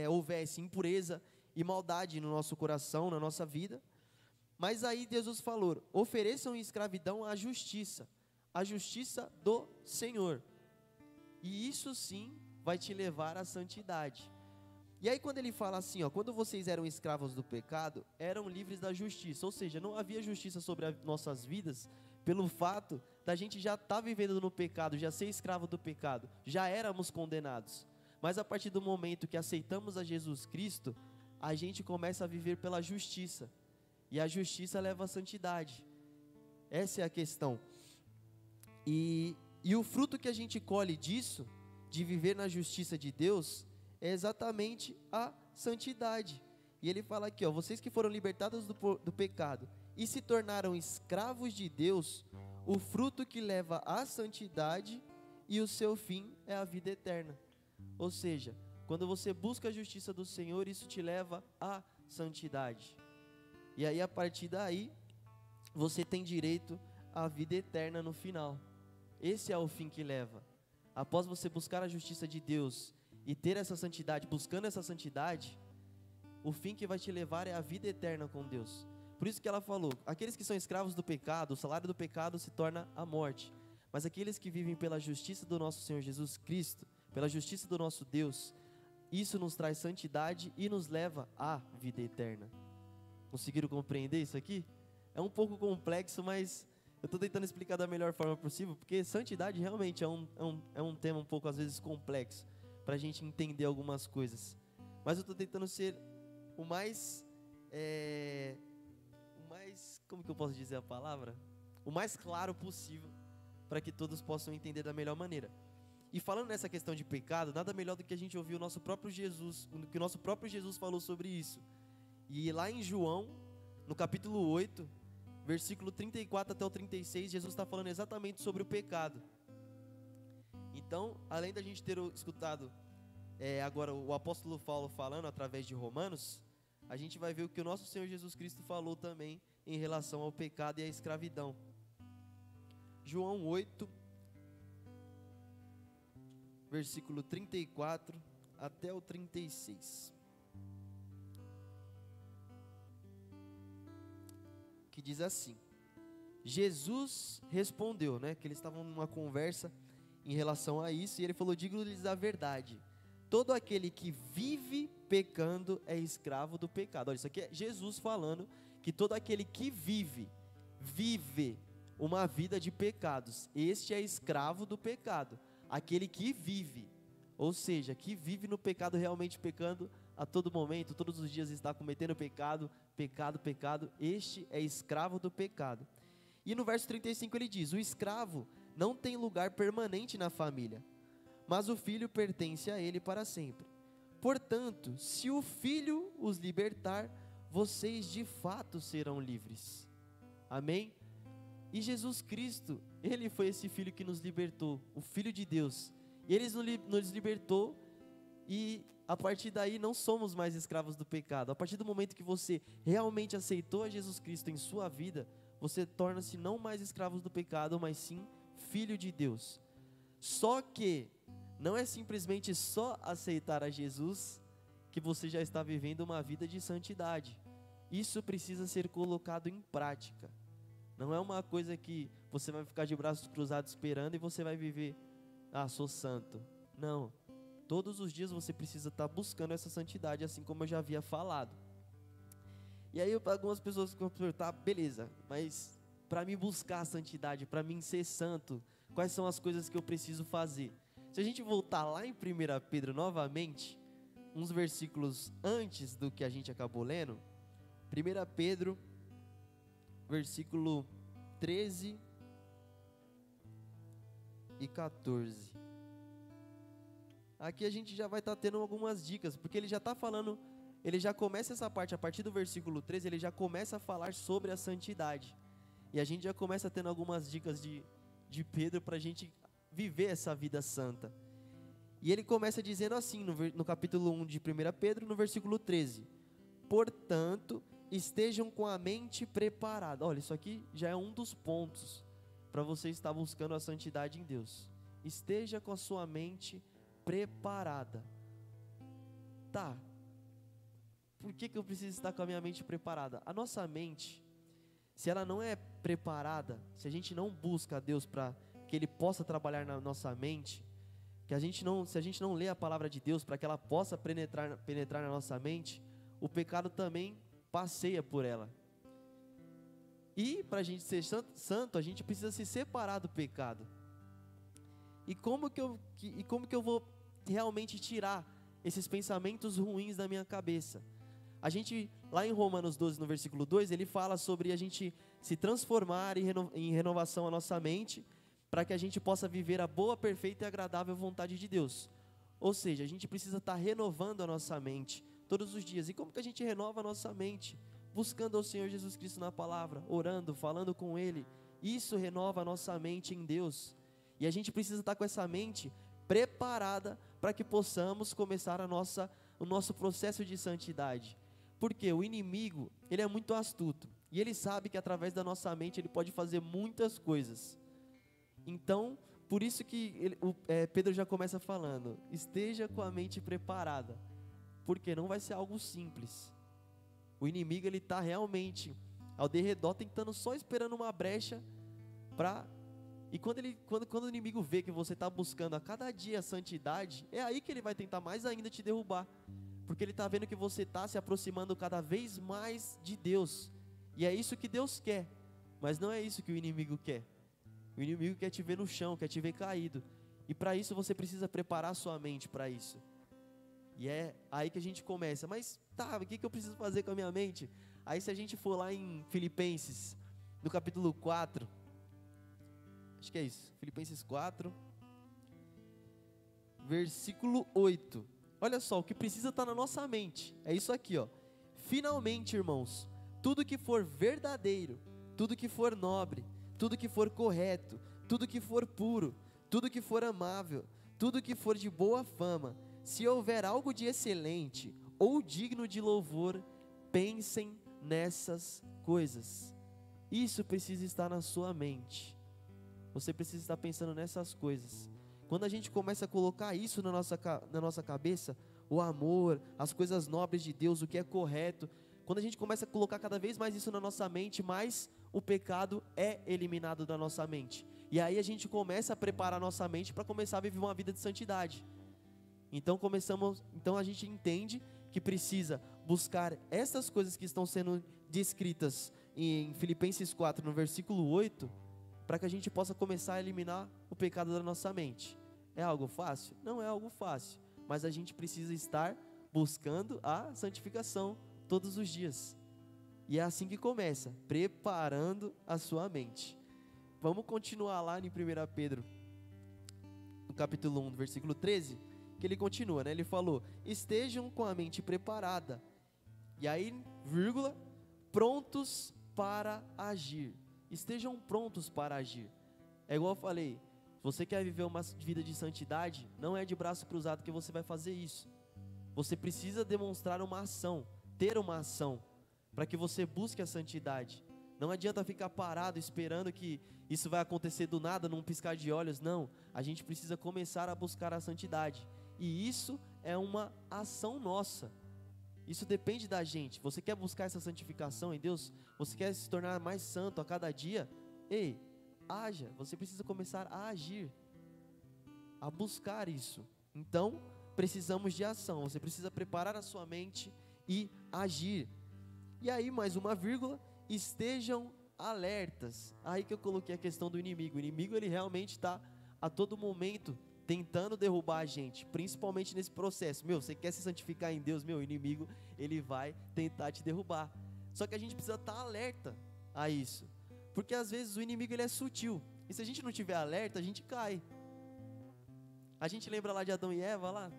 houvesse impureza e maldade no nosso coração, na nossa vida. Mas aí Jesus falou, ofereçam em escravidão a justiça do Senhor, e isso sim vai te levar à santidade. E aí quando ele fala assim, quando vocês eram escravos do pecado, eram livres da justiça, ou seja, não havia justiça sobre as nossas vidas, pelo fato da gente já estar vivendo no pecado, já ser escravo do pecado, já éramos condenados. Mas a partir do momento que aceitamos a Jesus Cristo, a gente começa a viver pela justiça, e a justiça leva à santidade. Essa é a questão. E o fruto que a gente colhe disso, de viver na justiça de Deus, é exatamente a santidade. E ele fala aqui, vocês que foram libertados do pecado e se tornaram escravos de Deus, o fruto que leva à santidade e o seu fim é a vida eterna. Ou seja, quando você busca a justiça do Senhor, isso te leva à santidade. E aí a partir daí, você tem direito à vida eterna no final. Esse é o fim que leva. Após você buscar a justiça de Deus e ter essa santidade, buscando essa santidade, o fim que vai te levar é a vida eterna com Deus. Por isso que ela falou, aqueles que são escravos do pecado, o salário do pecado se torna a morte. Mas aqueles que vivem pela justiça do nosso Senhor Jesus Cristo, pela justiça do nosso Deus, isso nos traz santidade e nos leva à vida eterna. Conseguiram compreender isso aqui? É um pouco complexo, mas eu estou tentando explicar da melhor forma possível, porque santidade realmente é um tema um pouco às vezes complexo, para a gente entender algumas coisas. Mas eu estou tentando ser o mais, como que eu posso dizer a palavra? O mais claro possível, para que todos possam entender da melhor maneira. E falando nessa questão de pecado, nada melhor do que a gente ouvir o nosso próprio Jesus, o que o nosso próprio Jesus falou sobre isso. E lá em João, no capítulo 8, versículo 34 até o 36, Jesus está falando exatamente sobre o pecado. Então, além da gente ter escutado agora o apóstolo Paulo falando através de Romanos, a gente vai ver o que o nosso Senhor Jesus Cristo falou também em relação ao pecado e à escravidão. João 8, versículo 34 até o 36. Que diz assim: Jesus respondeu, que eles estavam numa conversa em relação a isso, e ele falou, digo-lhes a verdade, todo aquele que vive pecando é escravo do pecado. Olha, isso aqui é Jesus falando que todo aquele que vive uma vida de pecados, este é escravo do pecado. Aquele que vive, ou seja, que vive no pecado, realmente pecando a todo momento, todos os dias está cometendo pecado, este é escravo do pecado. E no verso 35 ele diz, o escravo não tem lugar permanente na família, mas o filho pertence a ele para sempre. Portanto, se o filho os libertar, vocês de fato serão livres. Amém? E Jesus Cristo, ele foi esse filho que nos libertou, o Filho de Deus. E ele nos libertou, e a partir daí não somos mais escravos do pecado. A partir do momento que você realmente aceitou a Jesus Cristo em sua vida, você torna-se não mais escravo do pecado, mas sim filho de Deus. Só que não é simplesmente só aceitar a Jesus que você já está vivendo uma vida de santidade. Isso precisa ser colocado em prática. Não é uma coisa que você vai ficar de braços cruzados esperando e você vai viver, sou santo. Não. Todos os dias você precisa estar buscando essa santidade, assim como eu já havia falado. E aí algumas pessoas ficam perguntando, beleza, mas para mim buscar a santidade, para mim ser santo, quais são as coisas que eu preciso fazer? Se a gente voltar lá em 1 Pedro novamente, uns versículos antes do que a gente acabou lendo, 1 Pedro, versículo 13 e 14. Aqui a gente já vai estar tendo algumas dicas, porque ele já está falando, ele já começa essa parte, a partir do versículo 13, ele já começa a falar sobre a santidade. E a gente já começa tendo algumas dicas de Pedro para a gente viver essa vida santa. E ele começa dizendo assim, no capítulo 1 de 1 Pedro, no versículo 13. Portanto, estejam com a mente preparada. Olha, isso aqui já é um dos pontos para você estar buscando a santidade em Deus. Esteja com a sua mente preparada. Tá. Por que eu preciso estar com a minha mente preparada? A nossa mente, se ela não é preparada, se a gente não busca a Deus para que Ele possa trabalhar na nossa mente, se a gente não lê a palavra de Deus para que ela possa penetrar na nossa mente, o pecado também passeia por ela. E para a gente ser santo, a gente precisa se separar do pecado. E como que eu vou realmente tirar esses pensamentos ruins da minha cabeça? A gente, lá em Romanos 12, no versículo 2, ele fala sobre a gente se transformar em renovação a nossa mente, para que a gente possa viver a boa, perfeita e agradável vontade de Deus. Ou seja, a gente precisa estar renovando a nossa mente todos os dias. E como que a gente renova a nossa mente? Buscando ao Senhor Jesus Cristo na palavra, orando, falando com Ele. Isso renova a nossa mente em Deus. E a gente precisa estar com essa mente preparada para que possamos começar o nosso processo de santidade. Porque o inimigo, ele é muito astuto. E ele sabe que através da nossa mente ele pode fazer muitas coisas. Então, por isso que Pedro já começa falando, esteja com a mente preparada. Porque não vai ser algo simples. O inimigo, ele está realmente ao derredor, tentando, só esperando uma brecha para... E quando o inimigo vê que você está buscando a cada dia a santidade, é aí que ele vai tentar mais ainda te derrubar. Porque ele está vendo que você está se aproximando cada vez mais de Deus. E é isso que Deus quer. Mas não é isso que o inimigo quer. O inimigo quer te ver no chão, quer te ver caído. E para isso você precisa preparar sua mente para isso. E é aí que a gente começa. Mas tá, o que eu preciso fazer com a minha mente? Aí se a gente for lá em Filipenses, no capítulo 4... Acho que é isso, Filipenses 4, versículo 8. Olha só, o que precisa estar na nossa mente, é isso aqui, ó. Finalmente, irmãos, tudo que for verdadeiro, tudo que for nobre, tudo que for correto, tudo que for puro, tudo que for amável, tudo que for de boa fama, se houver algo de excelente ou digno de louvor, pensem nessas coisas. Isso precisa estar na sua mente. Você precisa estar pensando nessas coisas. Quando a gente começa a colocar isso na nossa cabeça, o amor, as coisas nobres de Deus, o que é correto, quando a gente começa a colocar cada vez mais isso na nossa mente, mais o pecado é eliminado da nossa mente. E aí a gente começa a preparar a nossa mente para começar a viver uma vida de santidade. Então a gente entende que precisa buscar essas coisas que estão sendo descritas em Filipenses 4, no versículo 8, para que a gente possa começar a eliminar o pecado da nossa mente. É algo fácil? Não é algo fácil, mas a gente precisa estar buscando a santificação todos os dias. E é assim que começa, preparando a sua mente. Vamos continuar lá em 1 Pedro, no capítulo 1, versículo 13, que ele continua, né? Ele falou, estejam com a mente preparada, e aí, vírgula, prontos para agir. Estejam prontos para agir. É igual eu falei, você quer viver uma vida de santidade, não é de braço cruzado que você vai fazer isso. Você precisa demonstrar uma ação, ter uma ação, para que você busque a santidade. Não adianta ficar parado esperando que isso vai acontecer do nada, num piscar de olhos, não. A gente precisa começar a buscar a santidade. E isso é uma ação nossa. Isso depende da gente. Você quer buscar essa santificação em Deus? Você quer se tornar mais santo a cada dia? Ei, haja. Você precisa começar a agir, a buscar isso. Então, precisamos de ação. Você precisa preparar a sua mente e agir. E aí, mais uma vírgula, estejam alertas. Aí que eu coloquei a questão do inimigo. O inimigo, ele realmente está a todo momento tentando derrubar a gente, principalmente nesse processo. Você quer se santificar em Deus, o inimigo, ele vai tentar te derrubar. Só que a gente precisa estar alerta a isso, porque às vezes o inimigo, ele é sutil, e se a gente não tiver alerta, a gente cai. A gente lembra lá de Adão e Eva, lá,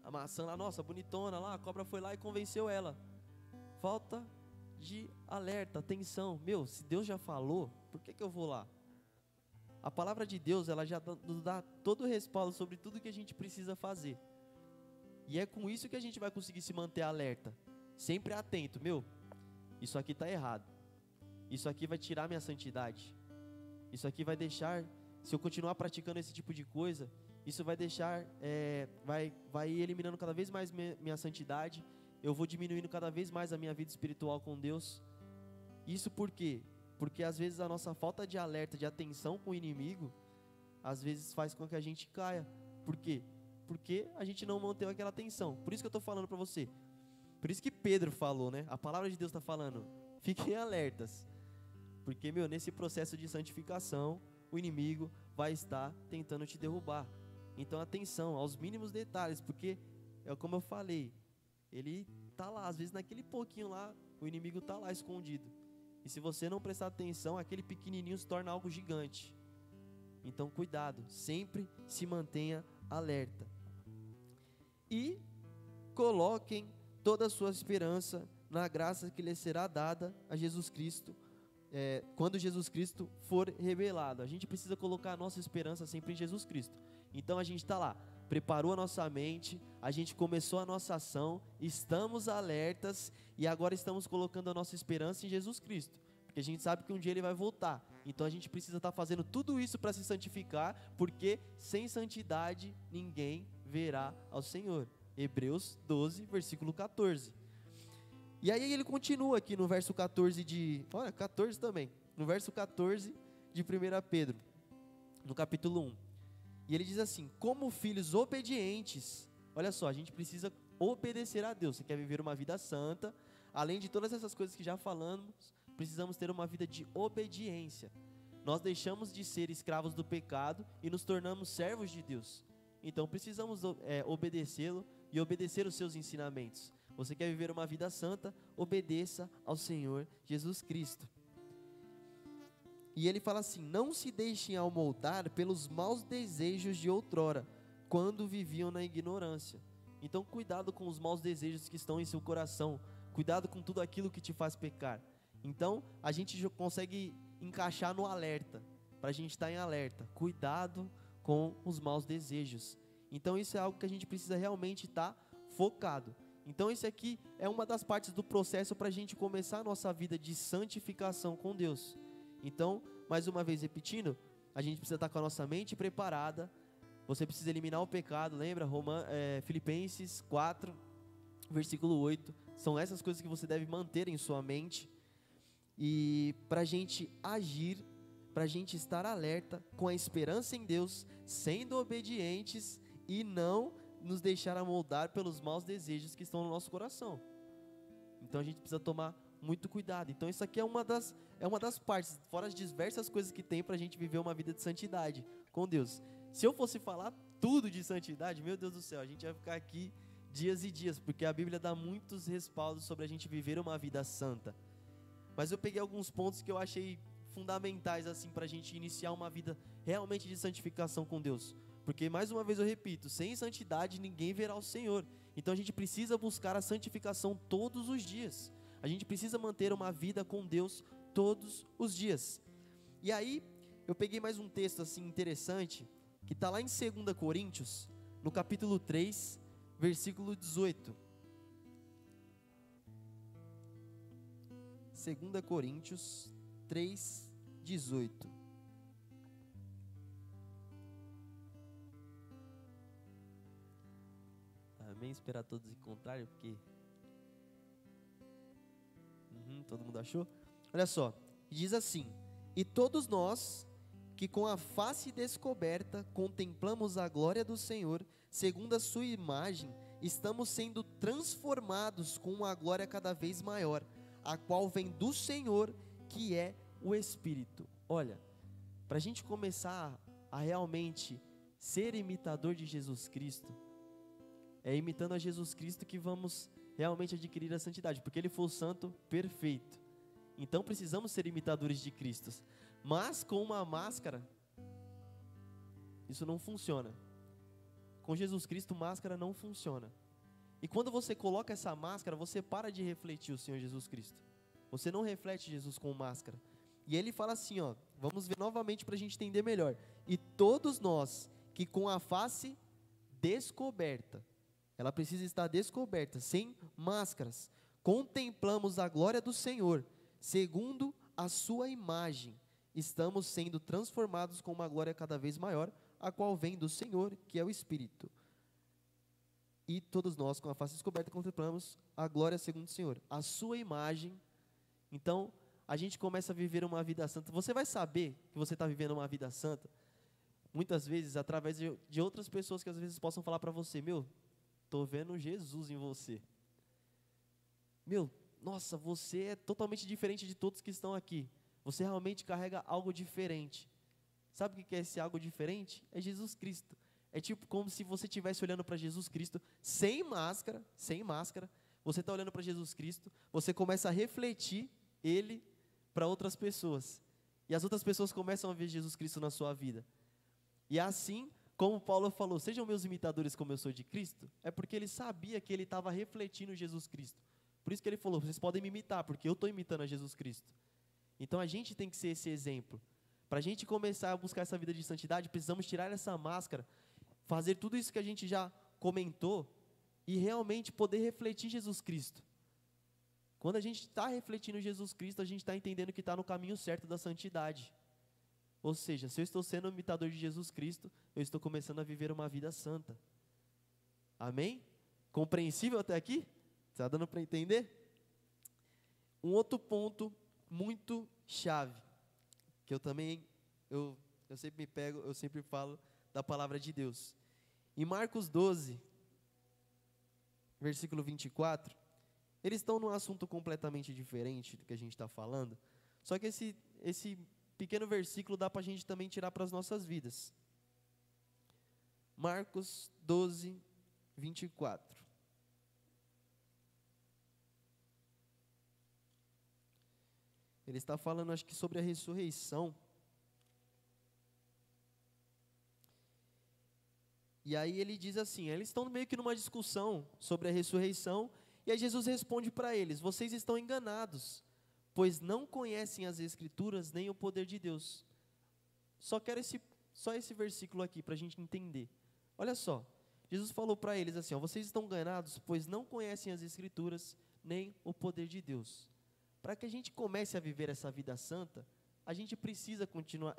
a maçã lá, nossa, bonitona lá, a cobra foi lá e convenceu ela. Falta de alerta, atenção. Se Deus já falou, por que eu vou lá? A palavra de Deus, ela já nos dá todo o respaldo sobre tudo que a gente precisa fazer. E é com isso que a gente vai conseguir se manter alerta, sempre atento. Isso aqui está errado. Isso aqui vai tirar minha santidade. Isso aqui vai deixar, se eu continuar praticando esse tipo de coisa, isso vai deixar, vai eliminando cada vez mais minha santidade. Eu vou diminuindo cada vez mais a minha vida espiritual com Deus. Isso por quê? Porque às vezes a nossa falta de alerta, de atenção com o inimigo, às vezes faz com que a gente caia. Por quê? Porque a gente não manteve aquela atenção. Por isso que eu estou falando para você. Por isso que Pedro falou, né? A palavra de Deus está falando, fiquem alertas. Porque, nesse processo de santificação, o inimigo vai estar tentando te derrubar. Então, atenção aos mínimos detalhes, porque, como eu falei, ele está lá, às vezes naquele pouquinho lá, o inimigo está lá escondido. E se você não prestar atenção, aquele pequenininho se torna algo gigante. Então, cuidado, sempre se mantenha alerta. E coloquem toda a sua esperança na graça que lhe será dada a Jesus Cristo, quando Jesus Cristo for revelado. A gente precisa colocar a nossa esperança sempre em Jesus Cristo. Então, a gente está lá, preparou a nossa mente, a gente começou a nossa ação, estamos alertas e agora estamos colocando a nossa esperança em Jesus Cristo, porque a gente sabe que um dia Ele vai voltar. Então a gente precisa estar fazendo tudo isso para se santificar, porque sem santidade ninguém verá ao Senhor. Hebreus 12, versículo 14. E aí ele continua aqui no verso 14 14 também, no verso 14 de 1 Pedro, no capítulo 1. E ele diz assim: como filhos obedientes, olha só, a gente precisa obedecer a Deus. Você quer viver uma vida santa, além de todas essas coisas que já falamos, precisamos ter uma vida de obediência. Nós deixamos de ser escravos do pecado e nos tornamos servos de Deus. Então precisamos obedecê-lo e obedecer os seus ensinamentos. Você quer viver uma vida santa? Obedeça ao Senhor Jesus Cristo. E ele fala assim: não se deixem amoldar pelos maus desejos de outrora, quando viviam na ignorância. Então cuidado com os maus desejos que estão em seu coração, cuidado com tudo aquilo que te faz pecar. Então a gente consegue encaixar no alerta, para a gente estar em alerta, cuidado com os maus desejos. Então isso é algo que a gente precisa realmente estar focado. Então isso aqui é uma das partes do processo para a gente começar a nossa vida de santificação com Deus. Então, mais uma vez repetindo, a gente precisa estar com a nossa mente preparada. Você precisa eliminar o pecado, lembra? Filipenses 4, versículo 8. São essas coisas que você deve manter em sua mente. E para a gente agir, para a gente estar alerta, com a esperança em Deus, sendo obedientes e não nos deixar amoldar pelos maus desejos que estão no nosso coração. Então a gente precisa tomar muito cuidado. Então isso aqui é uma das partes, fora as diversas coisas que tem para a gente viver uma vida de santidade com Deus. Se eu fosse falar tudo de santidade, meu Deus do céu, a gente vai ficar aqui dias e dias, porque a Bíblia dá muitos respaldos sobre a gente viver uma vida santa. Mas eu peguei alguns pontos que eu achei fundamentais assim para a gente iniciar uma vida realmente de santificação com Deus. Porque, mais uma vez eu repito, sem santidade ninguém verá o Senhor. Então a gente precisa buscar a santificação todos os dias. A gente precisa manter uma vida com Deus todos os dias. E aí, eu peguei mais um texto assim interessante, que está lá em 2 Coríntios, no capítulo 3, versículo 18. 2 Coríntios 3, 18. Amém? Esperar todos encontrarem, porque... todo mundo achou? Olha só, diz assim: e todos nós, que com a face descoberta contemplamos a glória do Senhor, segundo a sua imagem, estamos sendo transformados com uma glória cada vez maior, a qual vem do Senhor, que é o Espírito. Olha, para a gente começar a realmente ser imitador de Jesus Cristo, é imitando a Jesus Cristo que vamos realmente adquirir a santidade, porque Ele foi o santo perfeito. Então precisamos ser imitadores de Cristo. Mas com uma máscara, isso não funciona. Com Jesus Cristo, máscara não funciona. E quando você coloca essa máscara, você para de refletir o Senhor Jesus Cristo. Você não reflete Jesus com máscara. E ele fala assim, ó, vamos ver novamente para a gente entender melhor. E todos nós que com a face descoberta, ela precisa estar descoberta, sem máscaras, contemplamos a glória do Senhor, segundo a sua imagem, estamos sendo transformados com uma glória cada vez maior, a qual vem do Senhor, que é o Espírito. E todos nós, com a face descoberta, contemplamos a glória segundo o Senhor, a sua imagem. Então, a gente começa a viver uma vida santa. Você vai saber que você está vivendo uma vida santa, muitas vezes, através de outras pessoas que às vezes possam falar para você, meu, estou vendo Jesus em você. Meu, nossa, você é totalmente diferente de todos que estão aqui. Você realmente carrega algo diferente. Sabe o que é esse algo diferente? É Jesus Cristo. É tipo como se você estivesse olhando para Jesus Cristo sem máscara. Você está olhando para Jesus Cristo, você começa a refletir Ele para outras pessoas. E as outras pessoas começam a ver Jesus Cristo na sua vida. E assim, como Paulo falou, sejam meus imitadores como eu sou de Cristo, é porque ele sabia que ele estava refletindo Jesus Cristo. Por isso que ele falou, vocês podem me imitar, porque eu estou imitando a Jesus Cristo. Então a gente tem que ser esse exemplo. Para a gente começar a buscar essa vida de santidade, precisamos tirar essa máscara, fazer tudo isso que a gente já comentou e realmente poder refletir Jesus Cristo. Quando a gente está refletindo Jesus Cristo, a gente está entendendo que está no caminho certo da santidade. Ou seja, se eu estou sendo imitador de Jesus Cristo, eu estou começando a viver uma vida santa. Amém? Compreensível até aqui? Está dando para entender? Um outro ponto muito chave, que eu sempre me pego, eu sempre falo da palavra de Deus. Em Marcos 12, versículo 24, eles estão num assunto completamente diferente do que a gente está falando, só que esse pequeno versículo dá para a gente também tirar para as nossas vidas. Marcos 12, 24. Ele está falando, acho que sobre a ressurreição. E aí ele diz assim, eles estão meio que numa discussão sobre a ressurreição, e aí Jesus responde para eles, vocês estão enganados, pois não conhecem as Escrituras nem o poder de Deus. Só esse versículo aqui para a gente entender. Olha só, Jesus falou para eles assim, ó, vocês estão enganados, pois não conhecem as Escrituras nem o poder de Deus. Para que a gente comece a viver essa vida santa, a gente precisa continuar,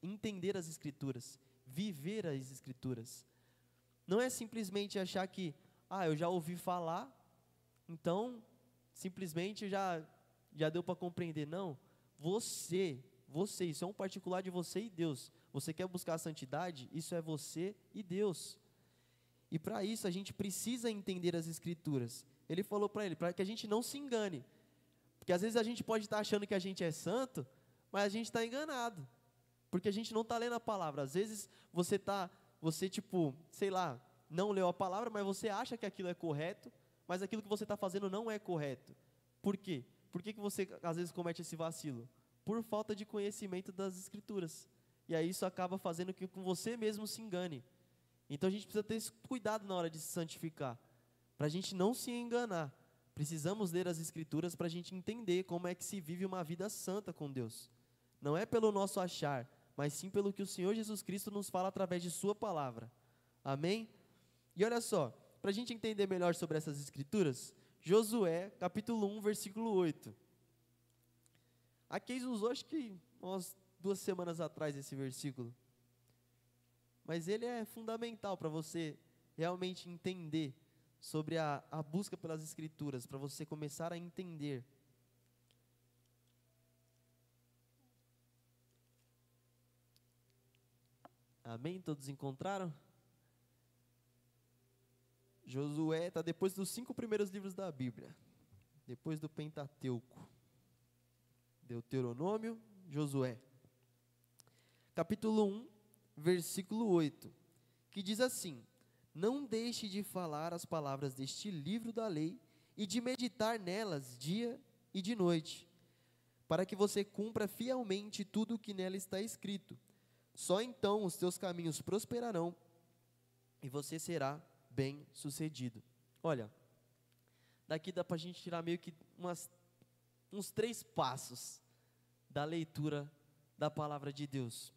entender as Escrituras, viver as Escrituras. Não é simplesmente achar que, eu já ouvi falar, então simplesmente já deu para compreender. Não, você, isso é um particular de você e Deus. Você quer buscar a santidade? Isso é você e Deus. E para isso a gente precisa entender as Escrituras. Ele falou para ele, para que a gente não se engane. Porque às vezes a gente pode estar achando que a gente é santo, mas a gente está enganado. Porque a gente não está lendo a palavra. Às vezes você não leu a palavra, mas você acha que aquilo é correto, mas aquilo que você está fazendo não é correto. Por quê? Por que você às vezes comete esse vacilo? Por falta de conhecimento das Escrituras. E aí isso acaba fazendo que com você mesmo se engane. Então a gente precisa ter esse cuidado na hora de se santificar, para a gente não se enganar. Precisamos ler as Escrituras para a gente entender como é que se vive uma vida santa com Deus. Não é pelo nosso achar, mas sim pelo que o Senhor Jesus Cristo nos fala através de sua palavra. Amém? E olha só, para a gente entender melhor sobre essas Escrituras, Josué, capítulo 1, versículo 8. A Keis usou, acho que umas 2 semanas atrás, esse versículo. Mas ele é fundamental para você realmente entender sobre a busca pelas Escrituras, para você começar a entender. Amém? Todos encontraram? Josué está depois dos 5 primeiros livros da Bíblia, depois do Pentateuco. Deuteronômio, Josué. Capítulo 1, versículo 8, que diz assim: não deixe de falar as palavras deste livro da lei e de meditar nelas dia e de noite, para que você cumpra fielmente tudo o que nela está escrito. Só então os teus caminhos prosperarão e você será bem-sucedido. Olha, daqui dá para a gente tirar meio que uns 3 passos da leitura da palavra de Deus.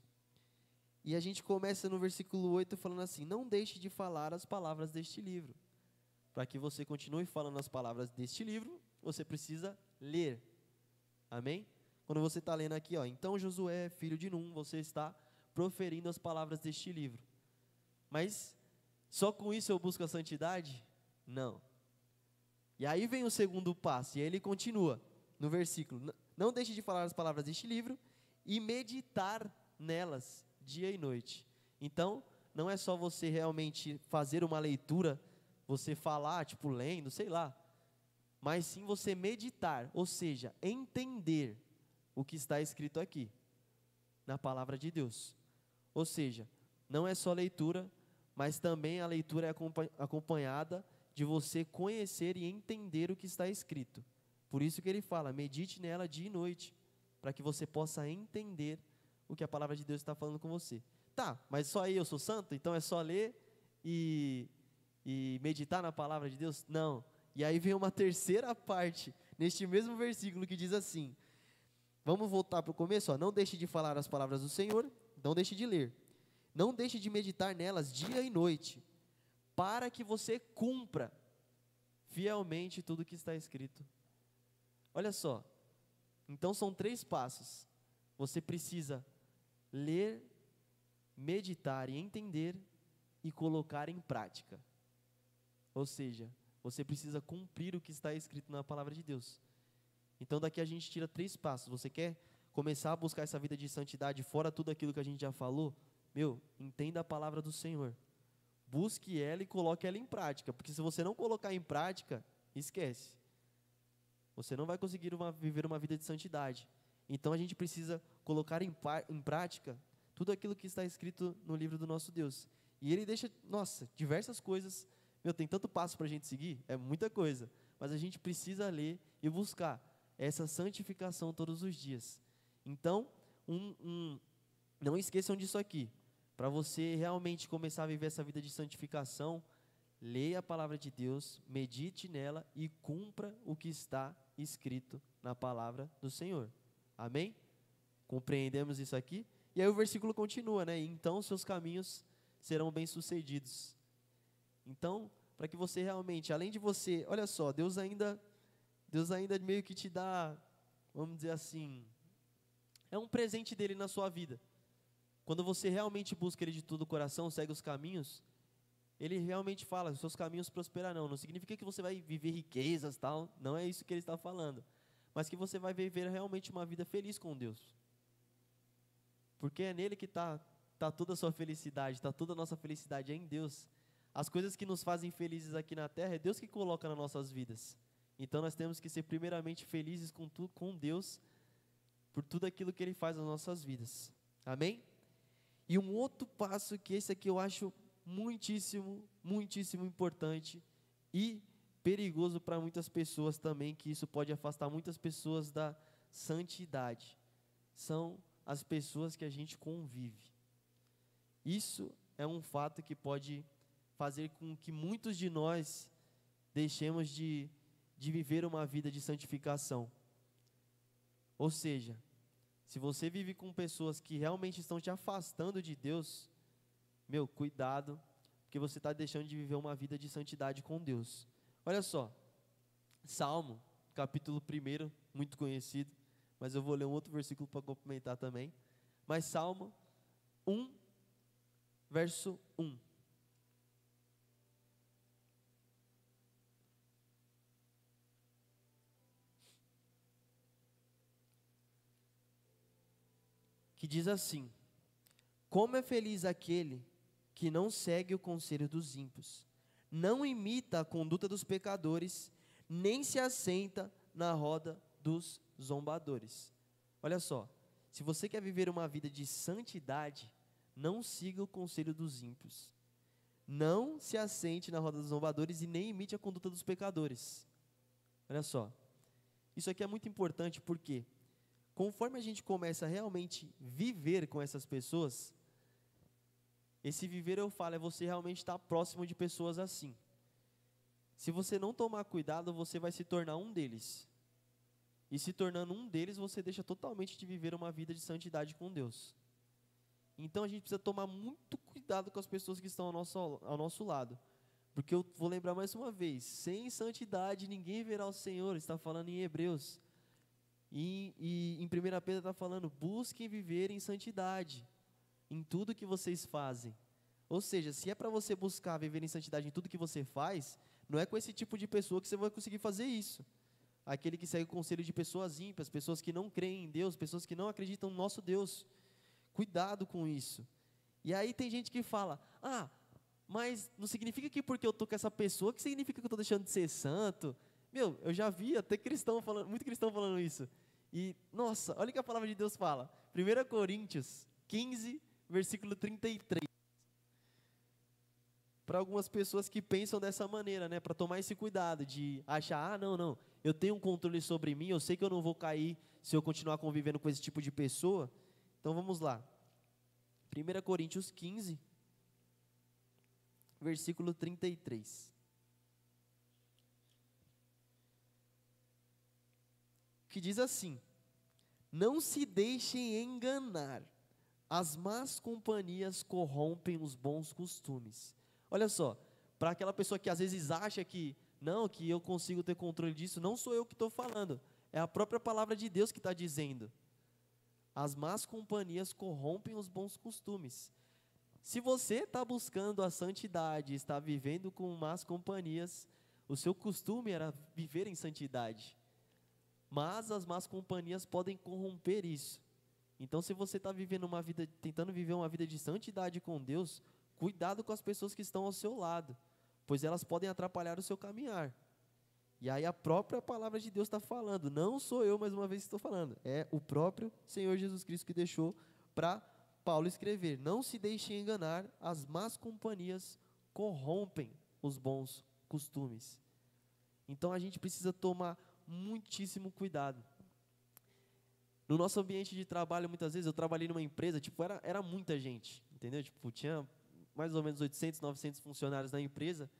E a gente começa no versículo 8 falando assim: não deixe de falar as palavras deste livro. Para que você continue falando as palavras deste livro, você precisa ler. Amém? Quando você está lendo aqui, ó, então Josué, filho de Num, você está proferindo as palavras deste livro. Mas só com isso eu busco a santidade? Não. E aí vem o segundo passo, e aí ele continua no versículo: não deixe de falar as palavras deste livro e meditar nelas dia e noite. Então, não é só você realmente fazer uma leitura, você falar, tipo, lendo, sei lá, mas sim você meditar, ou seja, entender o que está escrito aqui, na palavra de Deus. Ou seja, não é só leitura, mas também a leitura é acompanhada de você conhecer e entender o que está escrito. Por isso que ele fala: medite nela dia e noite, para que você possa entender o que a palavra de Deus está falando com você. Tá, mas só aí eu sou santo? Então é só ler e meditar na palavra de Deus? Não. E aí vem uma terceira parte, neste mesmo versículo, que diz assim, vamos voltar para o começo, ó, não deixe de falar as palavras do Senhor, não deixe de ler, não deixe de meditar nelas dia e noite, para que você cumpra fielmente tudo que está escrito. Olha só, então são 3 passos. Você precisa ler, meditar e entender e colocar em prática. Ou seja, você precisa cumprir o que está escrito na palavra de Deus. Então daqui a gente tira 3 passos. Você quer começar a buscar essa vida de santidade fora tudo aquilo que a gente já falou? Entenda a palavra do Senhor. Busque ela e coloque ela em prática. Porque se você não colocar em prática, esquece. Você não vai conseguir viver uma vida de santidade. Então a gente precisa colocar em prática tudo aquilo que está escrito no livro do nosso Deus. E ele deixa, diversas coisas. Tem tanto passo para a gente seguir, é muita coisa. Mas a gente precisa ler e buscar essa santificação todos os dias. Então, não esqueçam disso aqui. Para você realmente começar a viver essa vida de santificação, leia a palavra de Deus, medite nela e cumpra o que está escrito na palavra do Senhor. Amém? Compreendemos isso aqui? E aí o versículo continua, né? Então seus caminhos serão bem-sucedidos. Então, para que você realmente, além de você, olha só, Deus ainda meio que te dá, vamos dizer assim, é um presente dele na sua vida. Quando você realmente busca ele de todo o coração, segue os caminhos, ele realmente fala: seus caminhos prosperarão. Não significa que você vai viver riquezas, tal, não é isso que ele está falando. Mas que você vai viver realmente uma vida feliz com Deus. Porque é nele que está toda a sua felicidade, está toda a nossa felicidade, é em Deus. As coisas que nos fazem felizes aqui na terra, é Deus que coloca nas nossas vidas. Então nós temos que ser primeiramente felizes com Deus, por tudo aquilo que Ele faz nas nossas vidas. Amém? E um outro passo, que esse aqui eu acho muitíssimo, muitíssimo importante e perigoso para muitas pessoas também, que isso pode afastar muitas pessoas da santidade, são as pessoas que a gente convive. Isso é um fato que pode fazer com que muitos de nós deixemos de viver uma vida de santificação. Ou seja, se você vive com pessoas que realmente estão te afastando de Deus, cuidado, porque você está deixando de viver uma vida de santidade com Deus. Olha só, Salmo, capítulo 1, muito conhecido, mas eu vou ler um outro versículo para complementar também. Mas Salmo 1, verso 1. que diz assim: como é feliz aquele que não segue o conselho dos ímpios, não imita a conduta dos pecadores, nem se assenta na roda dos zombadores. Olha só, se você quer viver uma vida de santidade, não siga o conselho dos ímpios. Não se assente na roda dos zombadores e nem imite a conduta dos pecadores. Olha só, isso aqui é muito importante porque, conforme a gente começa a realmente viver com essas pessoas, esse viver, eu falo, é você realmente estar próximo de pessoas assim. Se você não tomar cuidado, você vai se tornar um deles. E se tornando um deles, você deixa totalmente de viver uma vida de santidade com Deus. Então a gente precisa tomar muito cuidado com as pessoas que estão ao nosso lado. Porque eu vou lembrar mais uma vez, sem santidade ninguém verá o Senhor, está falando em Hebreus. E em 1 Pedro está falando, busquem viver em santidade, em tudo que vocês fazem. Ou seja, se é para você buscar viver em santidade em tudo que você faz, não é com esse tipo de pessoa que você vai conseguir fazer isso. Aquele que segue o conselho de pessoas ímpias, pessoas que não creem em Deus, pessoas que não acreditam no nosso Deus. Cuidado com isso. E aí tem gente que fala, mas não significa que porque eu estou com essa pessoa, que significa que eu estou deixando de ser santo. Meu, eu já vi até muito cristão falando isso. E, nossa, olha o que a palavra de Deus fala. 1 Coríntios 15, versículo 33. Para algumas pessoas que pensam dessa maneira, né? Para tomar esse cuidado de achar, não, eu tenho um controle sobre mim, eu sei que eu não vou cair se eu continuar convivendo com esse tipo de pessoa. Então vamos lá. 1 Coríntios 15, versículo 33. Que diz assim: não se deixem enganar, as más companhias corrompem os bons costumes. Olha só, para aquela pessoa que às vezes acha que eu consigo ter controle disso, não sou eu que estou falando, é a própria palavra de Deus que está dizendo. As más companhias corrompem os bons costumes. Se você está buscando a santidade, está vivendo com más companhias, o seu costume era viver em santidade. Mas as más companhias podem corromper isso. Então, se você está tentando viver uma vida de santidade com Deus, cuidado com as pessoas que estão ao seu lado, pois elas podem atrapalhar o seu caminhar. E aí a própria palavra de Deus está falando, não sou eu mais uma vez que estou falando, é o próprio Senhor Jesus Cristo que deixou para Paulo escrever: não se deixem enganar, as más companhias corrompem os bons costumes. Então a gente precisa tomar muitíssimo cuidado. No nosso ambiente de trabalho, muitas vezes, eu trabalhei numa empresa, era muita gente, entendeu? Tinha mais ou menos 800, 900 funcionários na empresa,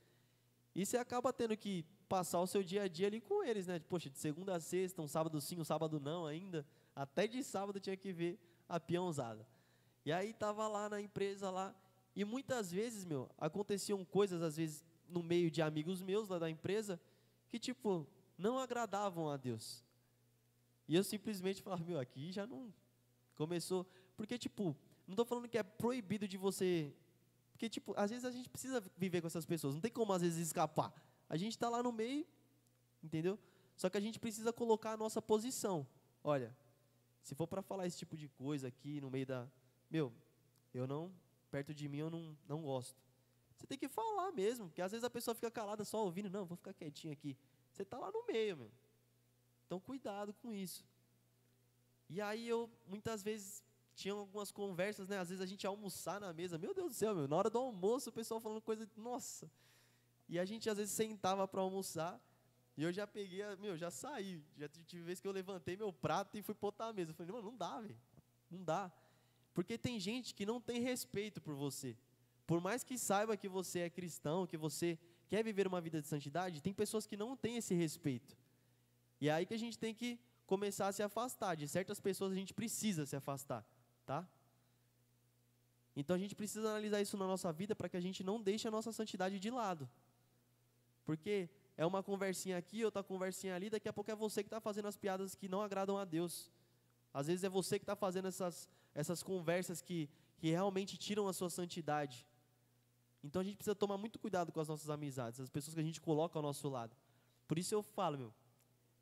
e você acaba tendo que passar o seu dia a dia ali com eles, né? Poxa, de segunda a sexta, um sábado sim, um sábado não ainda, até de sábado tinha que ver a peãozada. E aí estava lá na empresa lá, e muitas vezes, aconteciam coisas, às vezes, no meio de amigos meus lá da empresa, que não agradavam a Deus. E eu simplesmente falava, aqui já não começou, porque não estou falando que é proibido de você, porque às vezes a gente precisa viver com essas pessoas, não tem como às vezes escapar, a gente está lá no meio, entendeu? Só que a gente precisa colocar a nossa posição. Olha, se for para falar esse tipo de coisa aqui no meio perto de mim eu não gosto. Você tem que falar mesmo, porque às vezes a pessoa fica calada só ouvindo, não, vou ficar quietinho aqui. Você está lá no meio, Então cuidado com isso. E aí muitas vezes, tinha algumas conversas, né? Às vezes a gente ia almoçar na mesa, meu Deus do céu, na hora do almoço o pessoal falando coisa, nossa. E a gente às vezes sentava para almoçar, e eu já peguei, já saí. Já tive vez que eu levantei meu prato e fui botar a mesa. Eu falei, não dá, não dá. Porque tem gente que não tem respeito por você. Por mais que saiba que você é cristão, que você quer viver uma vida de santidade, tem pessoas que não têm esse respeito. E é aí que a gente tem que começar a se afastar. De certas pessoas a gente precisa se afastar, tá? Então a gente precisa analisar isso na nossa vida para que a gente não deixe a nossa santidade de lado. Porque é uma conversinha aqui, outra conversinha ali, daqui a pouco é você que está fazendo as piadas que não agradam a Deus. Às vezes é você que está fazendo essas conversas que realmente tiram a sua santidade. Então a gente precisa tomar muito cuidado com as nossas amizades, as pessoas que a gente coloca ao nosso lado. Por isso eu falo,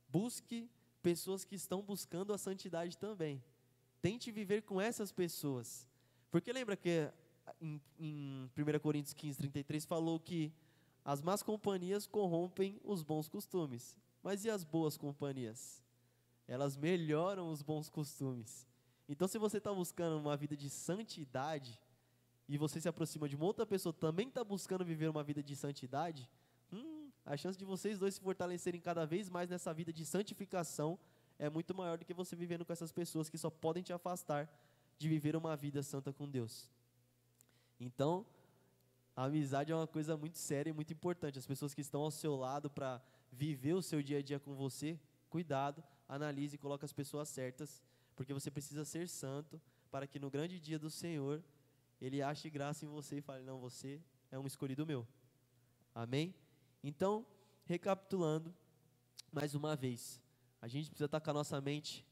busque pessoas que estão buscando a santidade também. tente viver com essas pessoas. Porque lembra que em 1 Coríntios 15:33 falou que as más companhias corrompem os bons costumes. Mas e as boas companhias? Elas melhoram os bons costumes. Então, se você está buscando uma vida de santidade, e você se aproxima de uma outra pessoa que também está buscando viver uma vida de santidade, a chance de vocês dois se fortalecerem cada vez mais nessa vida de santificação é muito maior do que você vivendo com essas pessoas que só podem te afastar de viver uma vida santa com Deus. Então, a amizade é uma coisa muito séria e muito importante. As pessoas que estão ao seu lado para viver o seu dia a dia com você, cuidado, analise e coloque as pessoas certas, porque você precisa ser santo para que no grande dia do Senhor, Ele ache graça em você e fale, não, você é um escolhido meu. Amém? Então, recapitulando, mais uma vez, a gente precisa estar com a nossa mente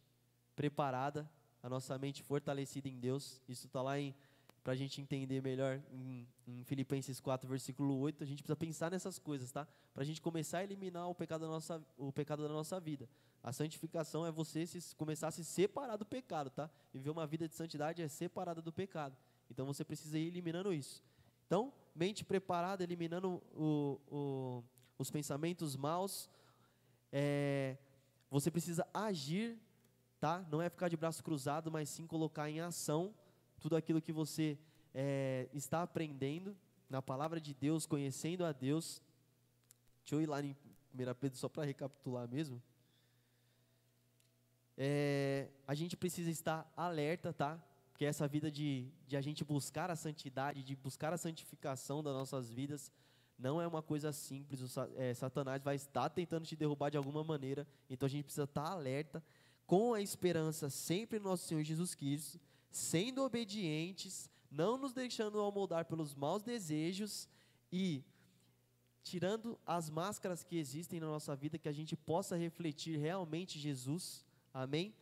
preparada, a nossa mente fortalecida em Deus. Isso está lá para a gente entender melhor em Filipenses 4, versículo 8, a gente precisa pensar nessas coisas, tá? Para a gente começar a eliminar o pecado da nossa vida. A santificação é você começar a se separar do pecado, tá? Viver uma vida de santidade é separada do pecado. Então você precisa ir eliminando isso. Então, mente preparada, eliminando os pensamentos maus. Você precisa agir, tá? Não é ficar de braço cruzado, mas sim colocar em ação tudo aquilo que você está aprendendo na palavra de Deus, conhecendo a Deus. Deixa eu ir lá em 1 Pedro só para recapitular mesmo. A gente precisa estar alerta, tá? Porque essa vida de a gente buscar a santidade, de buscar a santificação das nossas vidas, não é uma coisa simples. Satanás vai estar tentando te derrubar de alguma maneira. Então a gente precisa estar alerta, com a esperança sempre no nosso Senhor Jesus Cristo, sendo obedientes, não nos deixando amoldar pelos maus desejos e tirando as máscaras que existem na nossa vida, que a gente possa refletir realmente Jesus, amém?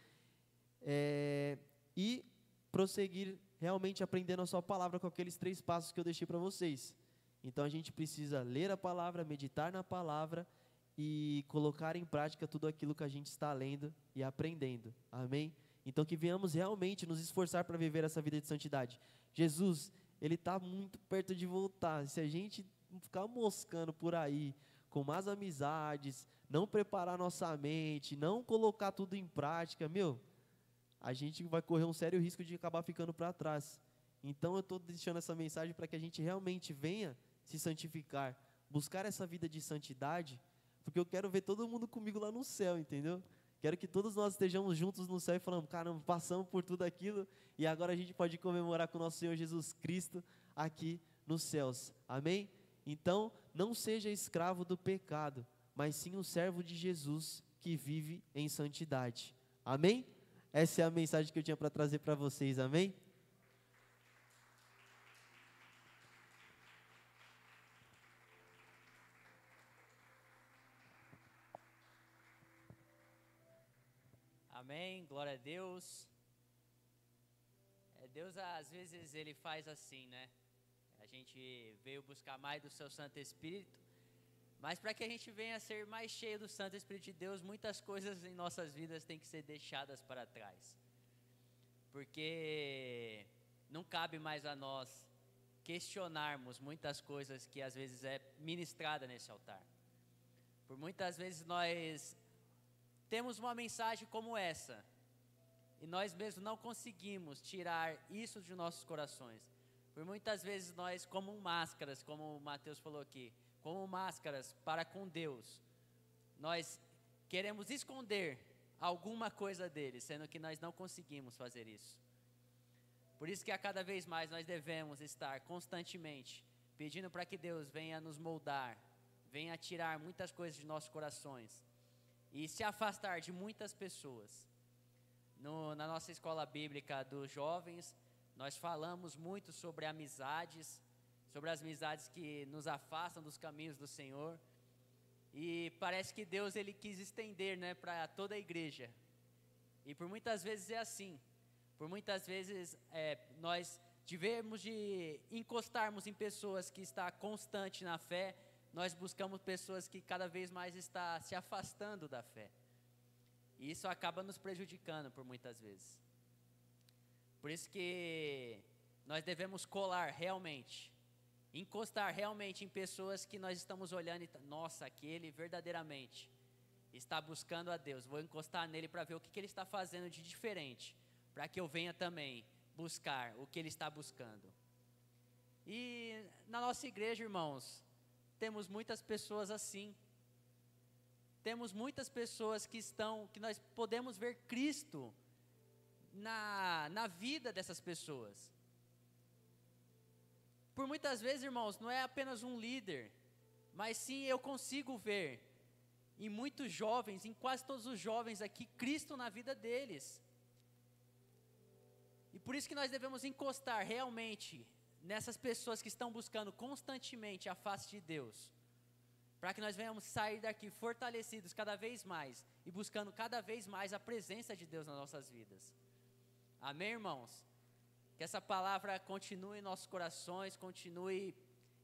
E prosseguir realmente aprendendo a sua palavra com aqueles 3 passos que eu deixei para vocês. Então a gente precisa ler a palavra, meditar na palavra e colocar em prática tudo aquilo que a gente está lendo e aprendendo, amém? Então que venhamos realmente nos esforçar para viver essa vida de santidade. Jesus, Ele está muito perto de voltar. Se a gente ficar moscando por aí, com más amizades, não preparar nossa mente, não colocar tudo em prática, a gente vai correr um sério risco de acabar ficando para trás. Então eu estou deixando essa mensagem para que a gente realmente venha se santificar, buscar essa vida de santidade, porque eu quero ver todo mundo comigo lá no céu, entendeu? Quero que todos nós estejamos juntos no céu e falando, caramba, passamos por tudo aquilo e agora a gente pode comemorar com o nosso Senhor Jesus Cristo aqui nos céus. Amém? Então, não seja escravo do pecado, mas sim um servo de Jesus que vive em santidade. Amém? Essa é a mensagem que eu tinha para trazer para vocês. Amém? Amém, glória a Deus. Deus às vezes Ele faz assim, né? A gente veio buscar mais do seu Santo Espírito, mas para que a gente venha a ser mais cheio do Santo Espírito de Deus, muitas coisas em nossas vidas têm que ser deixadas para trás, porque não cabe mais a nós questionarmos muitas coisas que às vezes é ministrada nesse altar. Por muitas vezes nós temos uma mensagem como essa, e nós mesmos não conseguimos tirar isso de nossos corações. Por muitas vezes nós, como máscaras, como o Mateus falou aqui, como máscaras para com Deus, nós queremos esconder alguma coisa dele, sendo que nós não conseguimos fazer isso. Por isso que a cada vez mais nós devemos estar constantemente pedindo para que Deus venha nos moldar, venha tirar muitas coisas de nossos corações e se afastar de muitas pessoas. Na nossa escola bíblica dos jovens, nós falamos muito sobre amizades, sobre as amizades que nos afastam dos caminhos do Senhor. E parece que Deus Ele quis estender, né, para toda a igreja. E por muitas vezes é assim. Por muitas vezes nós tivemos de encostarmos em pessoas que estão constantes na fé. Nós buscamos pessoas que cada vez mais estão se afastando da fé. E isso acaba nos prejudicando por muitas vezes. Por isso que nós devemos colar realmente, encostar realmente em pessoas que nós estamos olhando e, nossa, aquele verdadeiramente está buscando a Deus. Vou encostar nele para ver o que ele está fazendo de diferente, para que eu venha também buscar o que ele está buscando. E na nossa igreja, irmãos, temos muitas pessoas assim. Temos muitas pessoas que nós podemos ver Cristo na vida dessas pessoas. Por muitas vezes, irmãos, não é apenas um líder, mas sim eu consigo ver em muitos jovens, em quase todos os jovens aqui, Cristo na vida deles. E por isso que nós devemos encostar realmente nessas pessoas que estão buscando constantemente a face de Deus, para que nós venhamos sair daqui fortalecidos cada vez mais e buscando cada vez mais a presença de Deus nas nossas vidas. Amém, irmãos? Que essa palavra continue em nossos corações,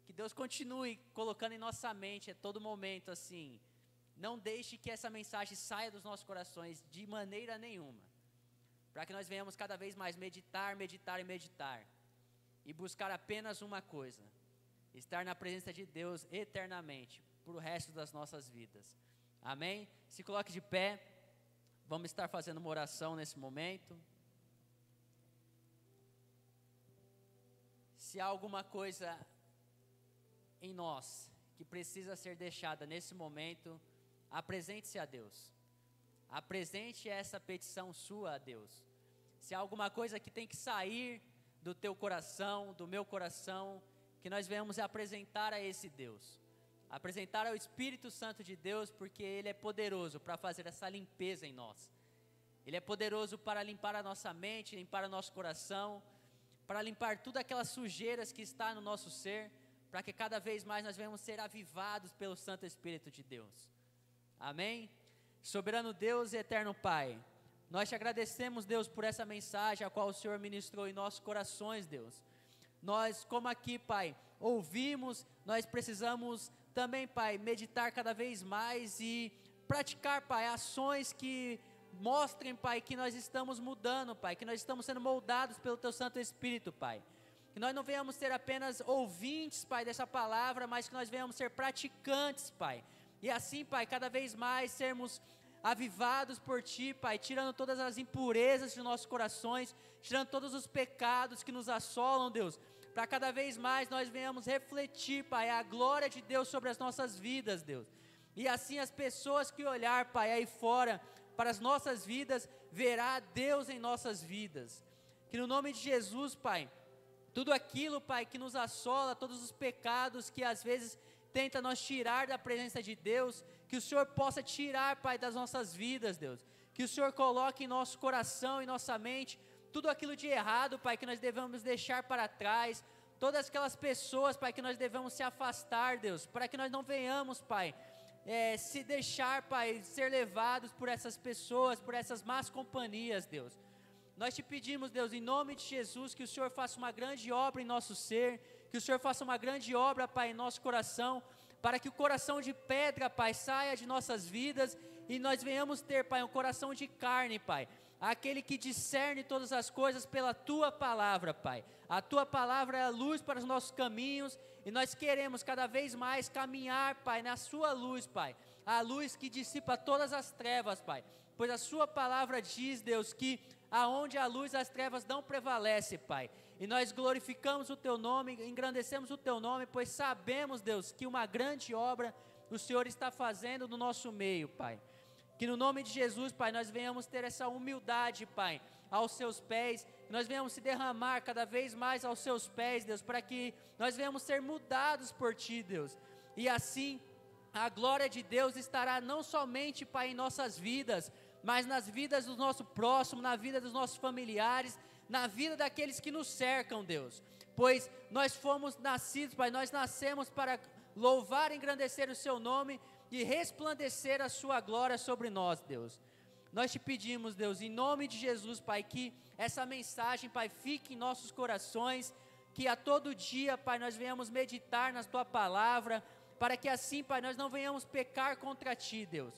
que Deus continue colocando em nossa mente a todo momento assim. Não deixe que essa mensagem saia dos nossos corações de maneira nenhuma, para que nós venhamos cada vez mais meditar e buscar apenas uma coisa: estar na presença de Deus eternamente, para o resto das nossas vidas. Amém? Se coloque de pé, vamos estar fazendo uma oração nesse momento. Se há alguma coisa em nós que precisa ser deixada nesse momento, apresente-se a Deus. Apresente essa petição sua a Deus. Se há alguma coisa que tem que sair do teu coração, do meu coração, que nós venhamos apresentar a esse Deus. Apresentar ao Espírito Santo de Deus, porque Ele é poderoso para fazer essa limpeza em nós. Ele é poderoso para limpar a nossa mente, limpar o nosso coração, para limpar todas aquelas sujeiras que está no nosso ser, para que cada vez mais nós venhamos ser avivados pelo Santo Espírito de Deus. Amém? Soberano Deus e eterno Pai, nós te agradecemos, Deus, por essa mensagem a qual o Senhor ministrou em nossos corações, Deus. Nós, como aqui, Pai, ouvimos, nós precisamos também, Pai, meditar cada vez mais e praticar, Pai, ações que mostrem, Pai, que nós estamos mudando, Pai, que nós estamos sendo moldados pelo Teu Santo Espírito, Pai. Que nós não venhamos ser apenas ouvintes, Pai, dessa palavra, mas que nós venhamos ser praticantes, Pai. E assim, Pai, cada vez mais sermos avivados por Ti, Pai, tirando todas as impurezas de nossos corações, tirando todos os pecados que nos assolam, Deus, para cada vez mais nós venhamos refletir, Pai, a glória de Deus sobre as nossas vidas, Deus. E assim as pessoas que olhar, Pai, aí fora, para as nossas vidas, verá Deus em nossas vidas. Que no nome de Jesus, Pai, tudo aquilo, Pai, que nos assola, todos os pecados que às vezes tenta nos tirar da presença de Deus, que o Senhor possa tirar, Pai, das nossas vidas, Deus. Que o Senhor coloque em nosso coração, em nossa mente, tudo aquilo de errado, Pai, que nós devemos deixar para trás, todas aquelas pessoas, Pai, que nós devemos se afastar, Deus, para que nós não venhamos, Pai, se deixar, Pai, ser levados por essas pessoas, por essas más companhias, Deus. Nós te pedimos, Deus, em nome de Jesus, que o Senhor faça uma grande obra em nosso ser, que o Senhor faça uma grande obra, Pai, em nosso coração, para que o coração de pedra, Pai, saia de nossas vidas e nós venhamos ter, Pai, um coração de carne, Pai, aquele que discerne todas as coisas pela Tua palavra, Pai. A Tua palavra é a luz para os nossos caminhos e nós queremos cada vez mais caminhar, Pai, na Sua luz, Pai, a luz que dissipa todas as trevas, Pai, pois a Sua palavra diz, Deus, que aonde a luz as trevas não prevalece, Pai, e nós glorificamos o Teu nome, engrandecemos o Teu nome, pois sabemos, Deus, que uma grande obra o Senhor está fazendo no nosso meio, Pai. Que no nome de Jesus, Pai, nós venhamos ter essa humildade, Pai, aos Seus pés, que nós venhamos se derramar cada vez mais aos Seus pés, Deus, para que nós venhamos ser mudados por Ti, Deus, e assim a glória de Deus estará não somente, Pai, em nossas vidas, mas nas vidas do nosso próximo, na vida dos nossos familiares, na vida daqueles que nos cercam, Deus, pois nós fomos nascidos, Pai, nós nascemos para louvar e engrandecer o Seu nome e resplandecer a Sua glória sobre nós, Deus. Nós te pedimos, Deus, em nome de Jesus, Pai, que essa mensagem, Pai, fique em nossos corações, que a todo dia, Pai, nós venhamos meditar na Tua palavra, para que assim, Pai, nós não venhamos pecar contra Ti, Deus.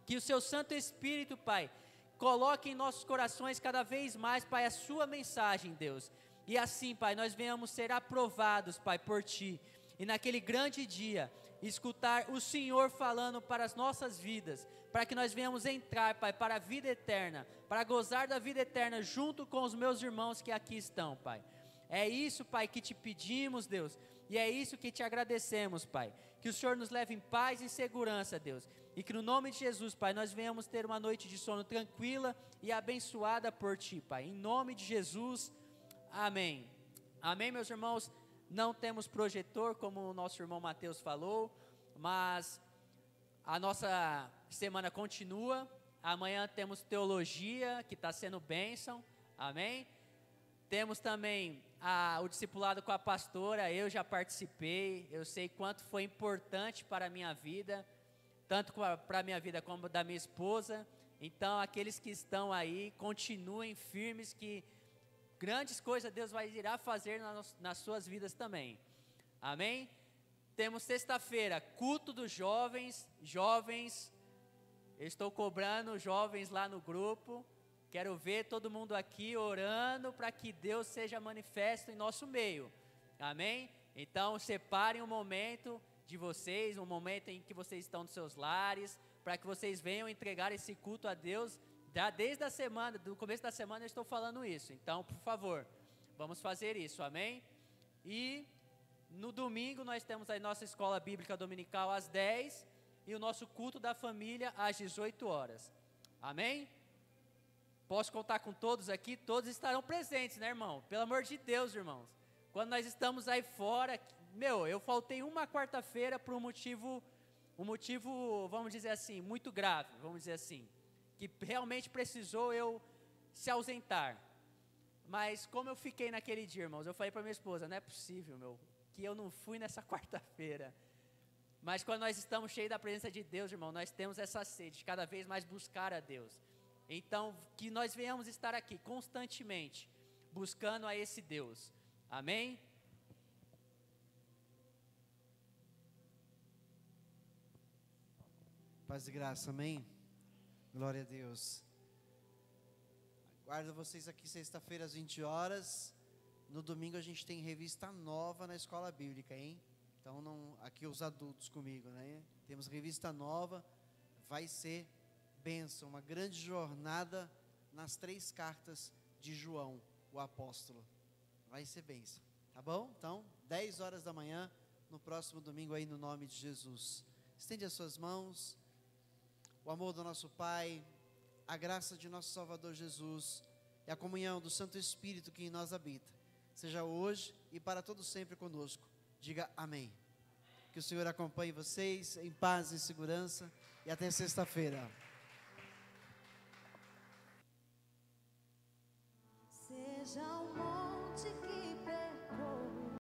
Que o Seu Santo Espírito, Pai, coloque em nossos corações cada vez mais, Pai, a sua mensagem, Deus. E assim, Pai, nós venhamos ser aprovados, Pai, por Ti. E naquele grande dia, escutar o Senhor falando para as nossas vidas, para que nós venhamos entrar, Pai, para a vida eterna, para gozar da vida eterna junto com os meus irmãos que aqui estão, Pai. É isso, Pai, que te pedimos, Deus, e é isso que te agradecemos, Pai. Que o Senhor nos leve em paz e segurança, Deus, e que no nome de Jesus, Pai, nós venhamos ter uma noite de sono tranquila e abençoada por Ti, Pai. Em nome de Jesus, amém. Amém, meus irmãos. Não temos projetor, como o nosso irmão Mateus falou, mas a nossa semana continua. Amanhã temos teologia, que está sendo bênção, amém? Temos também o discipulado com a pastora. Eu já participei, eu sei quanto foi importante para a minha vida, tanto para a minha vida como da minha esposa. Então, aqueles que estão aí, continuem firmes, que grandes coisas Deus irá fazer nas suas vidas também, amém? Temos sexta-feira, culto dos jovens, eu estou cobrando jovens lá no grupo, quero ver todo mundo aqui orando para que Deus seja manifesto em nosso meio, amém? Então separem um momento de vocês, um momento em que vocês estão nos seus lares, para que vocês venham entregar esse culto a Deus. Desde a semana, do começo da semana eu estou falando isso, então por favor, vamos fazer isso, amém? E no domingo nós temos a nossa escola bíblica dominical às 10 e o nosso culto da família às 18 horas, amém? Posso contar com todos aqui? Todos estarão presentes, né, irmão? Pelo amor de Deus, irmãos, quando nós estamos aí fora, eu faltei uma quarta-feira por um motivo, vamos dizer assim, muito grave, vamos dizer assim, que realmente precisou eu se ausentar, mas como eu fiquei naquele dia, irmãos, eu falei para minha esposa, não é possível, que eu não fui nessa quarta-feira, mas quando nós estamos cheios da presença de Deus, irmão, nós temos essa sede de cada vez mais buscar a Deus, então que nós venhamos estar aqui constantemente, buscando a esse Deus, amém? Paz e graça, amém? Glória a Deus. Aguardo vocês aqui sexta-feira às 20 horas. No domingo a gente tem revista nova na escola bíblica, hein? Então, aqui os adultos comigo, né? Temos revista nova, vai ser bênção, uma grande jornada nas 3 cartas de João, o apóstolo. Vai ser bênção, tá bom? Então, 10 horas da manhã, no próximo domingo aí, no nome de Jesus. Estende as suas mãos. O amor do nosso Pai, a graça de nosso Salvador Jesus e a comunhão do Santo Espírito que em nós habita, seja hoje e para todo sempre conosco. Diga amém. Que o Senhor acompanhe vocês em paz e segurança e até sexta-feira. Seja